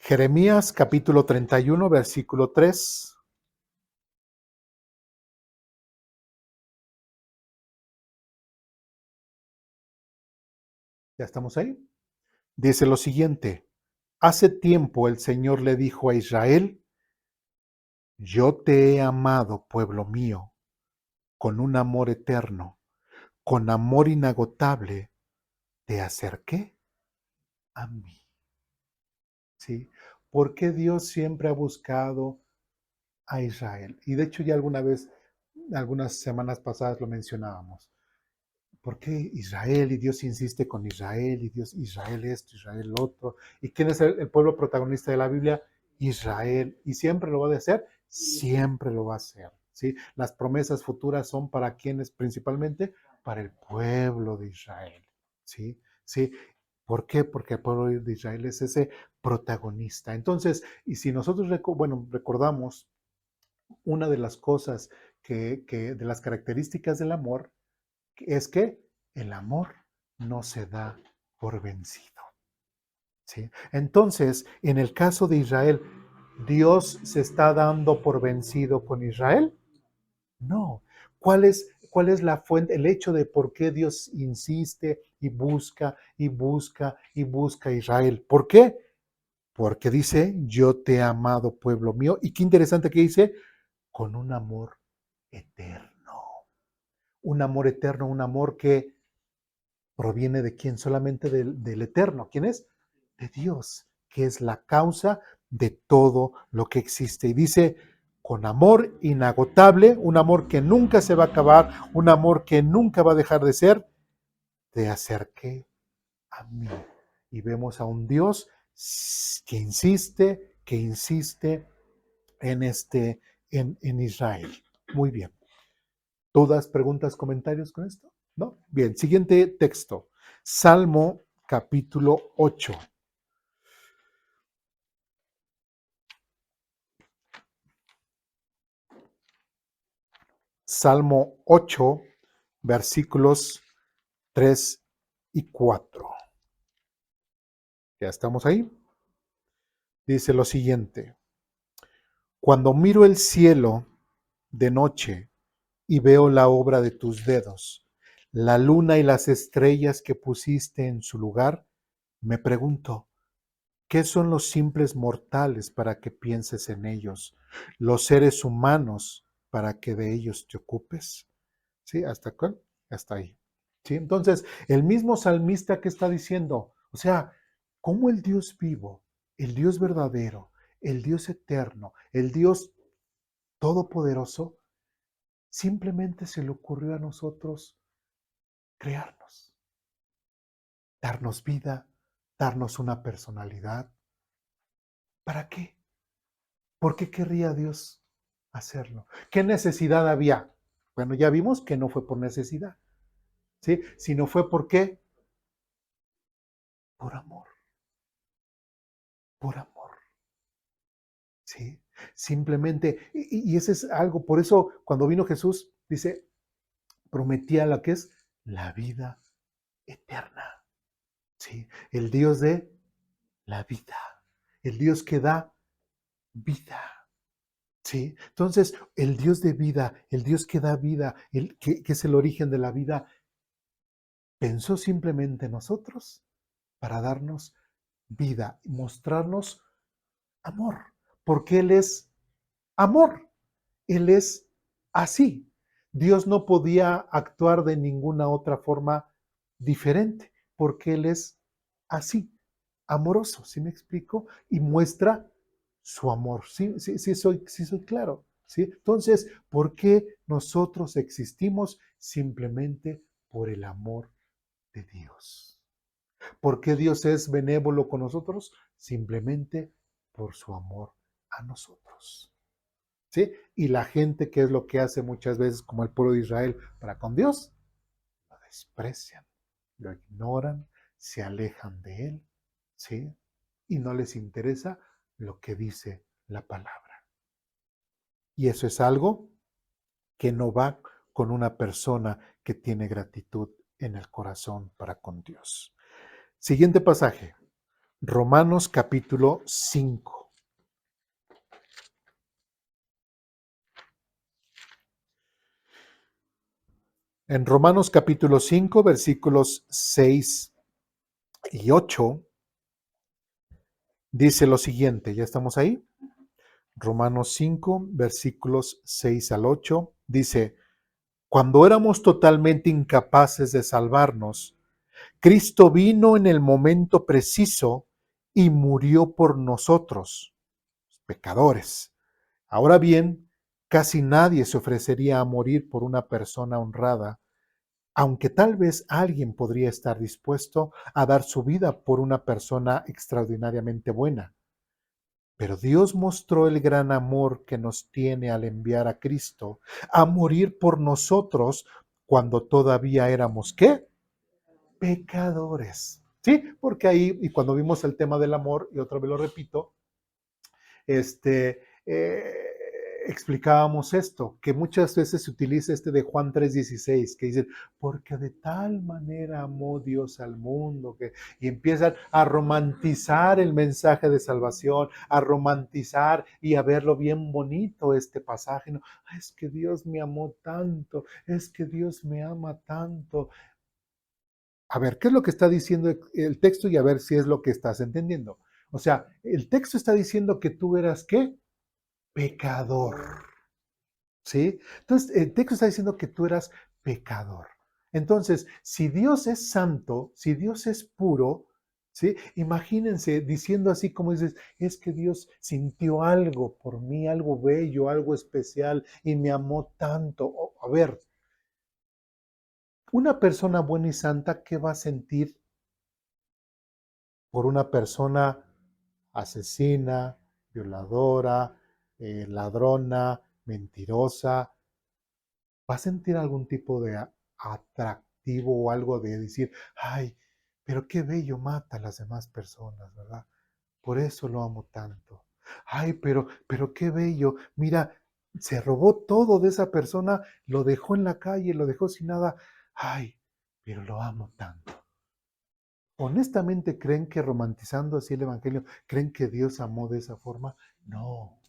Jeremías, capítulo 31, versículo 3. ¿Ya estamos ahí? Dice lo siguiente: hace tiempo el Señor le dijo a Israel: yo te he amado, pueblo mío, con un amor eterno, con amor inagotable, te acerqué a mí. ¿Sí? ¿Por qué Dios siempre ha buscado a Israel? Y de hecho ya alguna vez, algunas semanas pasadas lo mencionábamos. ¿Por qué Israel? Y Dios insiste con Israel, y Dios, Israel esto, Israel lo otro. ¿Y quién es el pueblo protagonista de la Biblia? Israel. ¿Y siempre lo va a hacer? Siempre lo va a hacer. ¿Sí? Las promesas futuras son para quienes, principalmente para el pueblo de Israel. ¿Sí? ¿Sí? ¿Por qué? Porque el pueblo de Israel es ese protagonista. Entonces, y si nosotros recordamos una de las cosas de las características del amor, es que el amor no se da por vencido. ¿Sí? Entonces, en el caso de Israel, ¿Dios se está dando por vencido con Israel? No. ¿Cuál es la fuente, el hecho de por qué Dios insiste y busca y busca y busca a Israel? ¿Por qué? Porque dice, yo te he amado, pueblo mío. Y qué interesante que dice, con un amor eterno. Un amor eterno, un amor que proviene de quién, solamente del eterno. ¿Quién es? De Dios, que es la causa de todo lo que existe. Y dice, con amor inagotable, un amor que nunca se va a acabar, un amor que nunca va a dejar de ser, te acerqué a mí. Y vemos a un Dios que insiste en Israel. Muy bien. ¿Dudas, preguntas, comentarios con esto? ¿No? Bien, siguiente texto. Salmo capítulo 8. Salmo 8, versículos 3 y 4. ¿Ya estamos ahí? Dice lo siguiente: cuando miro el cielo de noche y veo la obra de tus dedos, la luna y las estrellas que pusiste en su lugar, me pregunto, ¿qué son los simples mortales para que pienses en ellos? Los seres humanos para que de ellos te ocupes. ¿Sí? ¿Hasta cuál? Hasta ahí. ¿Sí? Entonces, el mismo salmista que está diciendo, o sea, ¿cómo el Dios vivo, el Dios verdadero, el Dios eterno, el Dios todopoderoso, simplemente se le ocurrió a nosotros crearnos, darnos vida, darnos una personalidad. ¿Para qué? ¿Por qué querría Dios hacerlo? ¿Qué necesidad había? Bueno, ya vimos que no fue por necesidad, ¿sí? Sino fue por qué, por amor, por amor, ¿sí? Simplemente, y ese es algo, por eso cuando vino Jesús, dice, prometía lo que es la vida eterna, ¿sí? El Dios de la vida, el Dios que da vida, ¿sí? Entonces, el Dios de vida, el Dios que da vida, el que es el origen de la vida, pensó simplemente en nosotros para darnos vida y mostrarnos amor, porque Él es amor, Él es así. Dios no podía actuar de ninguna otra forma diferente, porque Él es así, amoroso, ¿sí me explico? Y muestra su amor, sí soy claro, ¿sí? Entonces, ¿por qué nosotros existimos? Simplemente por el amor de Dios. ¿Por qué Dios es benévolo con nosotros? Simplemente por su amor a nosotros. ¿Sí? Y la gente, ¿qué es lo que hace muchas veces como el pueblo de Israel para con Dios? Lo desprecian, lo ignoran, se alejan de Él, ¿sí? Y no les interesa lo que dice la palabra. Y eso es algo que no va con una persona que tiene gratitud en el corazón para con Dios. Siguiente pasaje. Romanos capítulo 5. En Romanos capítulo 5, versículos 6 y 8, dice lo siguiente, ¿ya estamos ahí? Romanos 5, versículos 6 al 8, dice, cuando éramos totalmente incapaces de salvarnos, Cristo vino en el momento preciso y murió por nosotros, pecadores. Ahora bien, casi nadie se ofrecería a morir por una persona honrada, aunque tal vez alguien podría estar dispuesto a dar su vida por una persona extraordinariamente buena. Pero Dios mostró el gran amor que nos tiene al enviar a Cristo a morir por nosotros cuando todavía éramos, ¿qué? Pecadores. Sí, porque ahí, y cuando vimos el tema del amor, y otra vez lo repito, explicábamos esto, que muchas veces se utiliza de Juan 3:16, que dice, porque de tal manera amó Dios al mundo, y empiezan a romantizar el mensaje de salvación, a romantizar y a verlo bien bonito este pasaje, ¿no? Es que Dios me amó tanto, es que Dios me ama tanto. A ver, ¿qué es lo que está diciendo el texto? Y a ver si es lo que estás entendiendo. O sea, el texto está diciendo que tú eras, ¿qué? Pecador, ¿sí? Entonces, el texto está diciendo que tú eras pecador. Entonces, si Dios es santo, si Dios es puro, ¿sí? Imagínense diciendo así como dices, es que Dios sintió algo por mí, algo bello, algo especial y me amó tanto. A ver, una persona buena y santa, ¿qué va a sentir por una persona asesina, violadora, ladrona, mentirosa? ¿Va a sentir algún tipo de atractivo o algo de decir, ay, pero qué bello mata a las demás personas, ¿verdad? Por eso lo amo tanto. Ay, pero qué bello, mira, se robó todo de esa persona, lo dejó en la calle, lo dejó sin nada. Ay, pero lo amo tanto. Honestamente, ¿creen que romantizando así el Evangelio, creen que Dios amó de esa forma? No,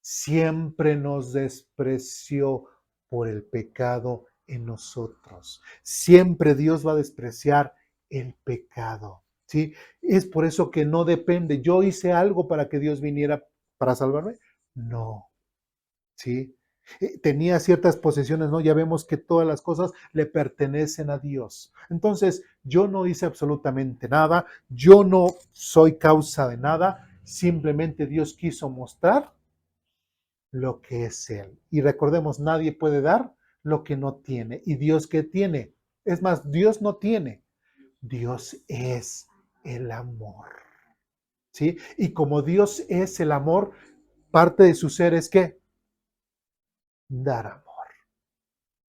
siempre nos despreció por el pecado en nosotros. Siempre Dios va a despreciar el pecado, ¿sí? Es por eso que no depende. ¿Yo hice algo para que Dios viniera para salvarme? No, ¿sí? Tenía ciertas posesiones, ¿no? Ya vemos que todas las cosas le pertenecen a Dios. Entonces, yo no hice absolutamente nada, yo no soy causa de nada, simplemente Dios quiso mostrar lo que es Él. Y recordemos, nadie puede dar lo que no tiene. ¿Y Dios qué tiene? Es más, Dios no tiene. Dios es el amor. ¿Sí? Y como Dios es el amor, parte de su ser es ¿qué? Dar amor.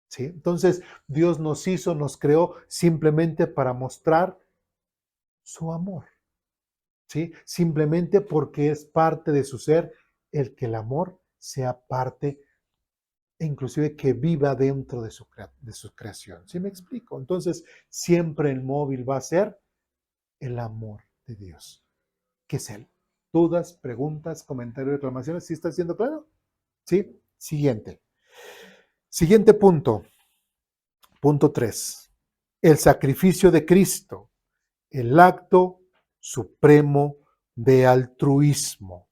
¿Sí? Entonces, Dios nos hizo, nos creó simplemente para mostrar su amor. ¿Sí? Simplemente porque es parte de su ser el que el amor sea parte, e inclusive que viva dentro de su creación. ¿Sí me explico? Entonces, siempre el móvil va a ser el amor de Dios, que es Él. Dudas, preguntas, comentarios, reclamaciones, ¿sí está siendo claro? Sí. Siguiente. Siguiente punto. Punto 3. El sacrificio de Cristo, el acto supremo de altruismo.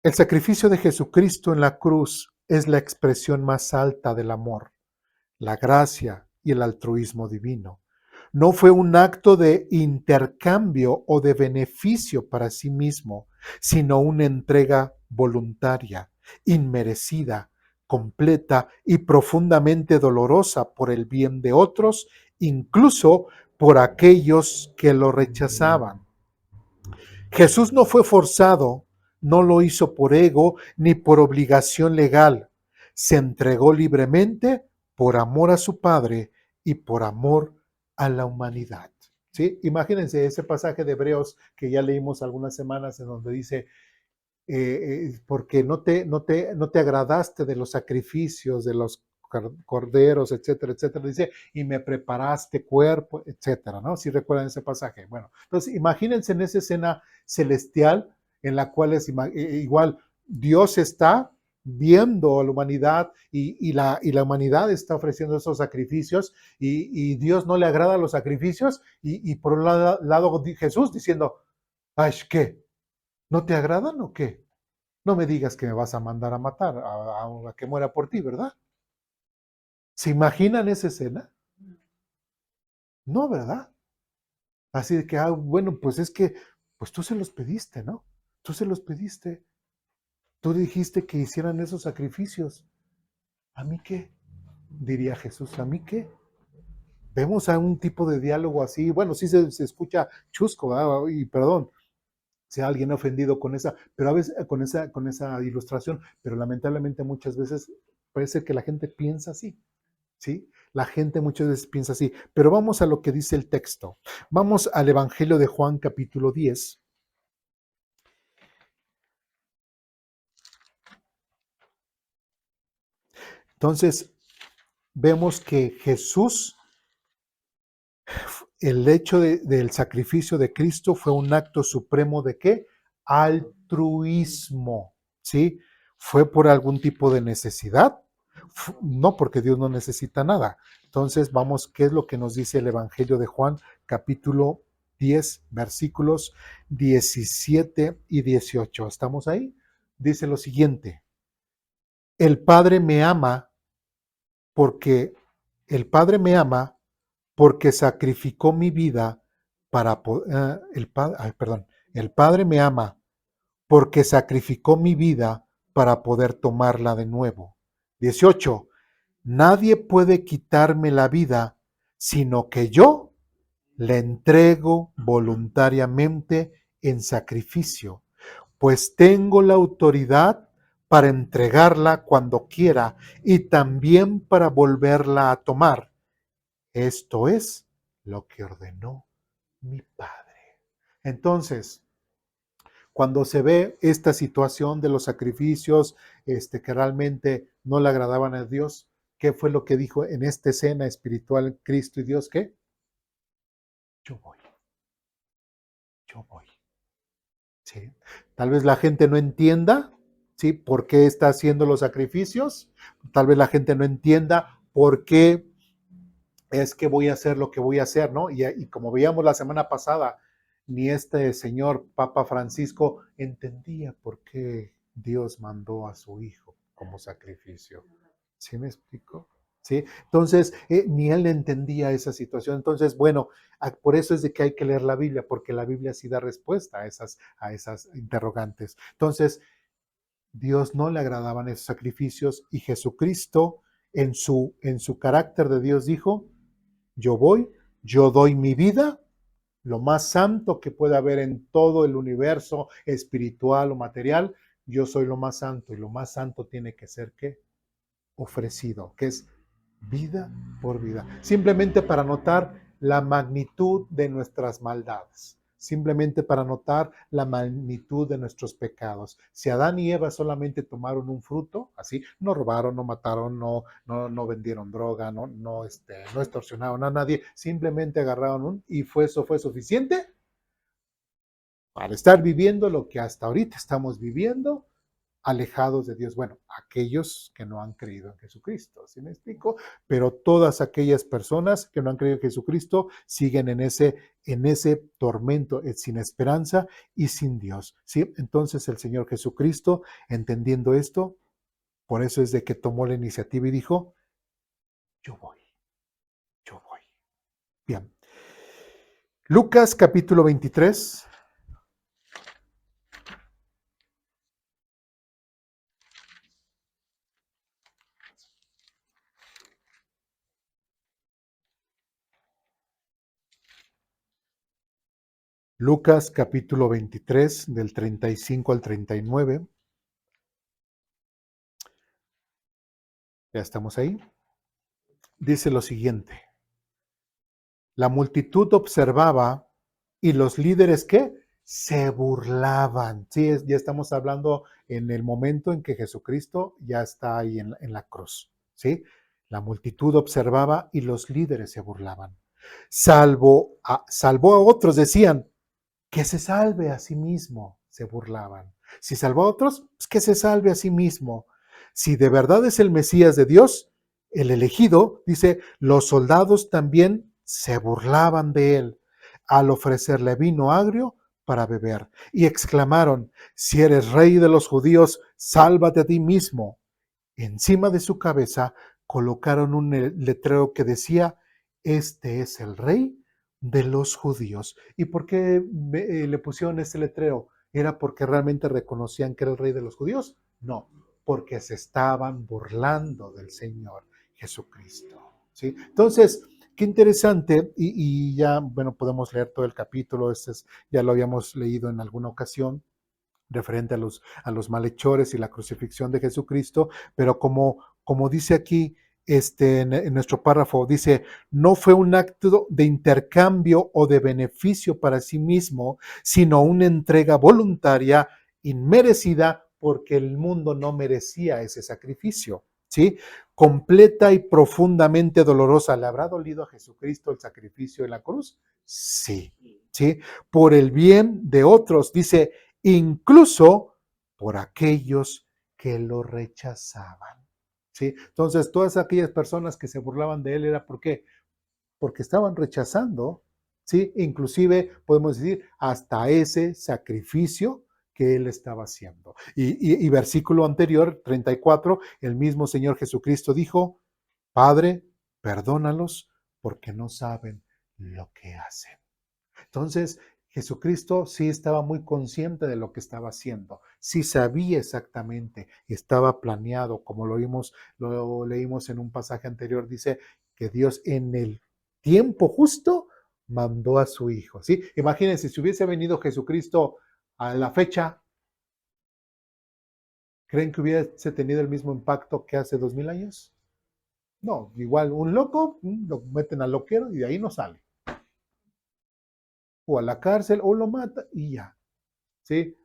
El sacrificio de Jesucristo en la cruz es la expresión más alta del amor, la gracia y el altruismo divino. No fue un acto de intercambio o de beneficio para sí mismo, sino una entrega voluntaria, inmerecida, completa y profundamente dolorosa por el bien de otros, incluso por aquellos que lo rechazaban. Jesús no fue forzado, no lo hizo por ego ni por obligación legal. Se entregó libremente por amor a su Padre y por amor a la humanidad. ¿Sí? Imagínense ese pasaje de Hebreos que ya leímos algunas semanas en donde dice, porque no te agradaste de los sacrificios, de los corderos, etcétera, etcétera, dice, y me preparaste cuerpo, etcétera, ¿no? Si recuerdan ese pasaje. Bueno, entonces imagínense en esa escena celestial en la cual es igual Dios está viendo a la humanidad y la humanidad está ofreciendo esos sacrificios y Dios no le agrada los sacrificios y por un lado Jesús diciendo, ay, ¿qué? ¿No te agradan o qué? No me digas que me vas a mandar a matar, a que muera por ti, ¿verdad? ¿Se imaginan esa escena? No, ¿verdad? Así de que, bueno, pues es que, pues tú se los pediste, ¿no? Tú se los pediste. Tú dijiste que hicieran esos sacrificios. ¿A mí qué? Diría Jesús, ¿a mí qué? Vemos a un tipo de diálogo así, bueno, sí se escucha chusco, ¿verdad? Y perdón, sea alguien ofendido con esa, pero a veces con esa ilustración, pero lamentablemente muchas veces parece que la gente piensa así, ¿sí? La gente muchas veces piensa así, pero vamos a lo que dice el texto. Vamos al Evangelio de Juan capítulo 10. Entonces, vemos que Jesús, el hecho del sacrificio de Cristo fue un acto supremo de qué? Altruismo, ¿sí? ¿Fue por algún tipo de necesidad? No, porque Dios no necesita nada. Entonces, vamos, ¿qué es lo que nos dice el Evangelio de Juan, capítulo 10, versículos 17 y 18? ¿Estamos ahí? Dice lo siguiente: el Padre me ama porque el Padre me ama porque sacrificó mi vida para el Padre me ama porque sacrificó mi vida para poder tomarla de nuevo. 18. Nadie puede quitarme la vida, sino que yo la entrego voluntariamente en sacrificio, pues tengo la autoridad para entregarla cuando quiera y también para volverla a tomar. Esto es lo que ordenó mi Padre. Entonces, cuando se ve esta situación de los sacrificios que realmente no le agradaban a Dios, ¿qué fue lo que dijo en esta escena espiritual Cristo y Dios? ¿Qué? Yo voy, yo voy. ¿Sí? Tal vez la gente no entienda, ¿sí? ¿Por qué está haciendo los sacrificios? Tal vez la gente no entienda por qué es que voy a hacer lo que voy a hacer, ¿no? Y como veíamos la semana pasada, ni este señor Papa Francisco entendía por qué Dios mandó a su hijo como sacrificio. ¿Sí me explico? ¿Sí? Entonces, ni él entendía esa situación. Entonces, bueno, por eso es de que hay que leer la Biblia, porque la Biblia sí da respuesta a esas interrogantes. Entonces, Dios no le agradaban esos sacrificios y Jesucristo en su carácter de Dios dijo, yo voy, yo doy mi vida, lo más santo que pueda haber en todo el universo espiritual o material, yo soy lo más santo y lo más santo tiene que ser ¿qué? Ofrecido, que es vida por vida, simplemente para notar la magnitud de nuestras maldades, simplemente para notar la magnitud de nuestros pecados. Si Adán y Eva solamente tomaron un fruto, así, no robaron, no mataron, no vendieron droga, no extorsionaron a nadie, simplemente agarraron y eso fue suficiente para estar viviendo lo que hasta ahorita estamos viviendo, alejados de Dios. Bueno, aquellos que no han creído en Jesucristo, ¿sí me explico? Pero todas aquellas personas que no han creído en Jesucristo siguen en ese tormento, sin esperanza y sin Dios, ¿sí? Entonces el Señor Jesucristo, entendiendo esto, por eso es de que tomó la iniciativa y dijo, yo voy, yo voy. Bien. Lucas capítulo 23. Lucas capítulo 23, del 35 al 39. Ya estamos ahí. Dice lo siguiente. La multitud observaba y los líderes ¿qué? Se burlaban. Sí, ya estamos hablando en el momento en que Jesucristo ya está ahí en la cruz. ¿Sí? La multitud observaba y los líderes se burlaban. Salvó a otros, decían, que se salve a sí mismo, se burlaban. Si salvó a otros, pues que se salve a sí mismo. Si de verdad es el Mesías de Dios, el elegido, dice, los soldados también se burlaban de él al ofrecerle vino agrio para beber y exclamaron, si eres rey de los judíos, sálvate a ti mismo. Encima de su cabeza colocaron un letrero que decía, este es el rey de los judíos. ¿Y por qué le pusieron ese letrero? ¿Era porque realmente reconocían que era el rey de los judíos? No, porque se estaban burlando del Señor Jesucristo. ¿Sí? Entonces, qué interesante, y ya, bueno, podemos leer todo el capítulo, ya lo habíamos leído en alguna ocasión, referente a los malhechores y la crucifixión de Jesucristo, pero como dice aquí en nuestro párrafo, dice, no fue un acto de intercambio o de beneficio para sí mismo, sino una entrega voluntaria, inmerecida, porque el mundo no merecía ese sacrificio, ¿sí? Completa y profundamente dolorosa. ¿Le habrá dolido a Jesucristo el sacrificio en la cruz? Sí, ¿sí? Por el bien de otros, dice, incluso por aquellos que lo rechazaban. ¿Sí? Entonces, todas aquellas personas que se burlaban de él era ¿por qué? Porque estaban rechazando, ¿sí? Inclusive podemos decir hasta ese sacrificio que él estaba haciendo. Y versículo anterior, 34, el mismo Señor Jesucristo dijo, Padre, perdónalos porque no saben lo que hacen. Entonces, Jesucristo sí estaba muy consciente de lo que estaba haciendo, sí sabía exactamente, estaba planeado, como lo leímos en un pasaje anterior, dice que Dios en el tiempo justo mandó a su Hijo, ¿sí? Imagínense, si hubiese venido Jesucristo a la fecha, ¿creen que hubiese tenido el mismo impacto que hace 2000 años? No, igual un loco, lo meten al loquero y de ahí no sale. O a la cárcel o lo mata y ya. ¿Sí?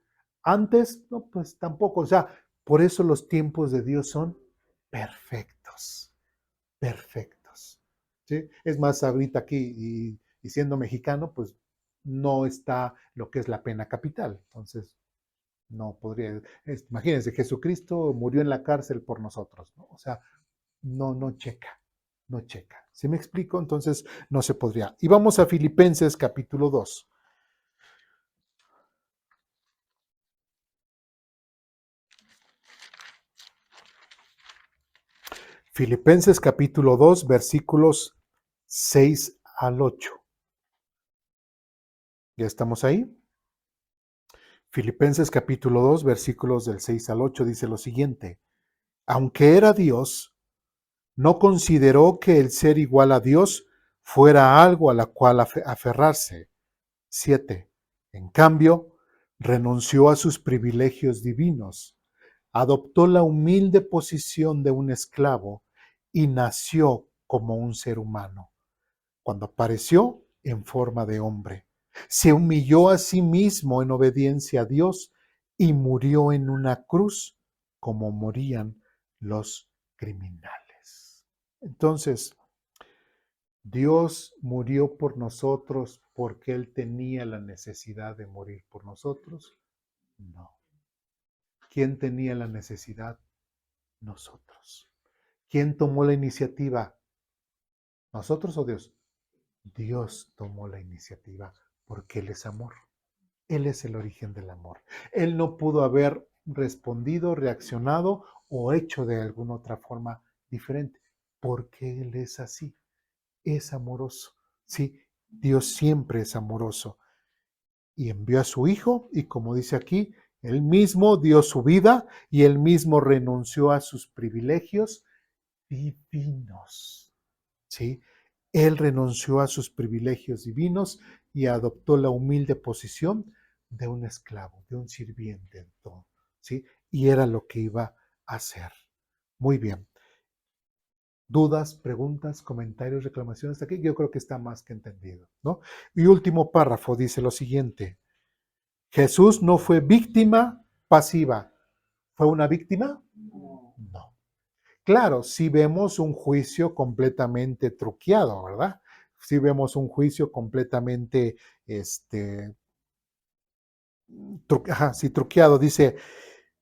Antes, no, pues tampoco. O sea, por eso los tiempos de Dios son perfectos, perfectos. ¿Sí? Es más, ahorita aquí y siendo mexicano, pues no está lo que es la pena capital. Entonces, no podría. Imagínense, Jesucristo murió en la cárcel por nosotros, ¿no? O sea, no checa, no checa. ¿Sí me explico? Entonces, no se podría. Y vamos a Filipenses capítulo 2. Filipenses capítulo 2, versículos 6 al 8. ¿Ya estamos ahí? Filipenses capítulo 2, versículos del 6 al 8 dice lo siguiente. Aunque era Dios, No consideró que el ser igual a Dios fuera algo a la cual aferrarse. 7. En cambio, renunció a sus privilegios divinos, adoptó la humilde posición de un esclavo y nació como un ser humano. Cuando apareció en forma de hombre, se humilló a sí mismo en obediencia a Dios y murió en una cruz como morían los criminales. Entonces, ¿Dios murió por nosotros porque Él tenía la necesidad de morir por nosotros? No. ¿Quién tenía la necesidad? Nosotros. ¿Quién tomó la iniciativa? ¿Nosotros o Dios? Dios tomó la iniciativa porque Él es amor. Él es el origen del amor. Él no pudo haber respondido, reaccionado o hecho de alguna otra forma diferente porque Él es así. Es amoroso. Sí, Dios siempre es amoroso. Y envió a su Hijo y como dice aquí, Él mismo dio su vida y Él mismo renunció a sus privilegios divinos. ¿Sí? Él renunció a sus privilegios divinos y adoptó la humilde posición de un esclavo, de un sirviente. ¿Sí? Y era lo que iba a hacer. Muy bien. Dudas, preguntas, comentarios, reclamaciones aquí, yo creo que está más que entendido, ¿no? Y último párrafo dice lo siguiente: Jesús no fue víctima pasiva. ¿Fue una víctima? No. Claro, sí vemos un juicio completamente truqueado, ¿verdad? Sí vemos un juicio completamente, sí, truqueado. Dice,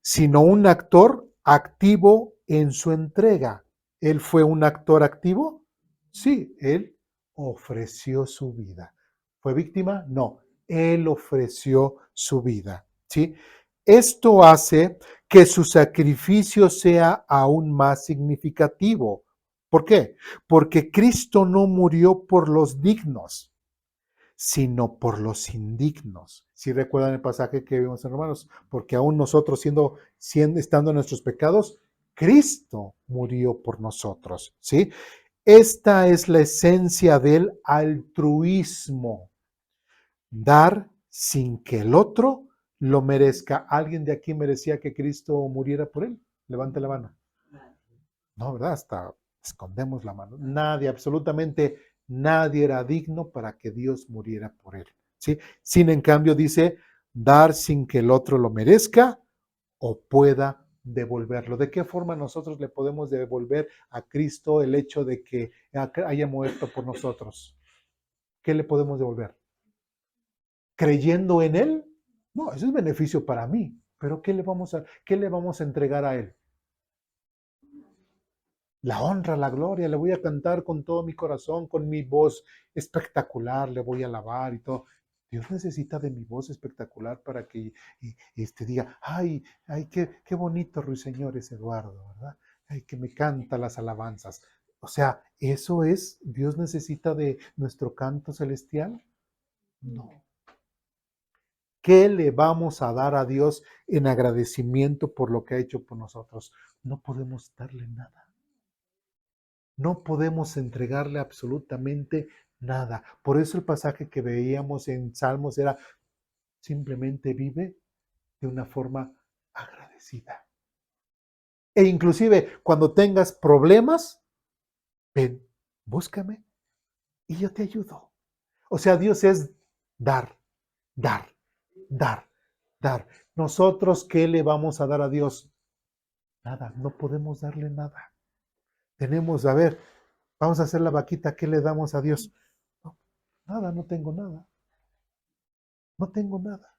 sino un actor activo en su entrega. ¿Él fue un actor activo? Sí, él ofreció su vida. ¿Fue víctima? No, él ofreció su vida. ¿Sí? Esto hace que su sacrificio sea aún más significativo. ¿Por qué? Porque Cristo no murió por los dignos, sino por los indignos. Si recuerdan el pasaje que vimos en Romanos, porque aún nosotros estando en nuestros pecados, Cristo murió por nosotros, ¿sí? Esta es la esencia del altruismo, dar sin que el otro lo merezca. ¿Alguien de aquí merecía que Cristo muriera por él? Levante la mano. No, ¿verdad? Hasta escondemos la mano. Nadie, absolutamente nadie era digno para que Dios muriera por él. ¿Sí? Sin en cambio dice, dar sin que el otro lo merezca o pueda devolverlo. ¿De qué forma nosotros le podemos devolver a Cristo el hecho de que haya muerto por nosotros? ¿Qué le podemos devolver? ¿Creyendo en Él? No, eso es beneficio para mí. Pero qué le vamos a entregar a Él? La honra, la gloria, le voy a cantar con todo mi corazón, con mi voz espectacular, le voy a alabar y todo. Dios necesita de mi voz espectacular para que diga, ay, qué bonito Ruiseñor es Eduardo, ¿verdad? Ay, que me canta las alabanzas. O sea, ¿eso es, Dios necesita de nuestro canto celestial? No. ¿Qué le vamos a dar a Dios en agradecimiento por lo que ha hecho por nosotros? No podemos darle nada. No podemos entregarle absolutamente nada. Por eso el pasaje que veíamos en Salmos era simplemente vive de una forma agradecida. E inclusive cuando tengas problemas, ven, búscame y yo te ayudo. O sea, Dios es dar, dar, dar, dar. Nosotros, ¿qué le vamos a dar a Dios? Nada, no podemos darle nada. Tenemos, a ver, vamos a hacer la vaquita, ¿qué le damos a Dios? No, nada, no tengo nada. No tengo nada.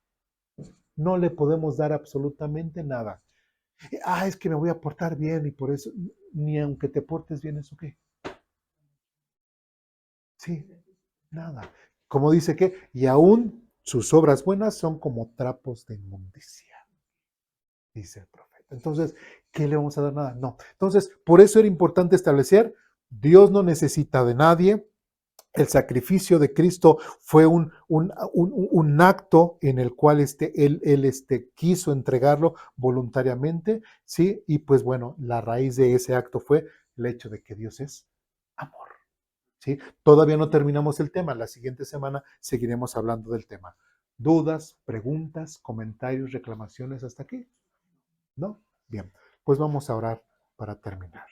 No le podemos dar absolutamente nada. Es que me voy a portar bien y por eso, ni aunque te portes bien, ¿eso qué? Sí, nada. Como dice que, y aún sus obras buenas son como trapos de inmundicia, dice el profeta. Entonces, ¿qué le vamos a dar? Nada. No. Entonces, por eso era importante establecer, Dios no necesita de nadie. El sacrificio de Cristo fue un acto en el cual él quiso entregarlo voluntariamente, ¿sí? Y pues bueno, la raíz de ese acto fue el hecho de que Dios es amor. ¿Sí? Todavía no terminamos el tema. La siguiente semana seguiremos hablando del tema. ¿Dudas, preguntas, comentarios, reclamaciones hasta aquí? ¿No? Bien, pues vamos a orar para terminar.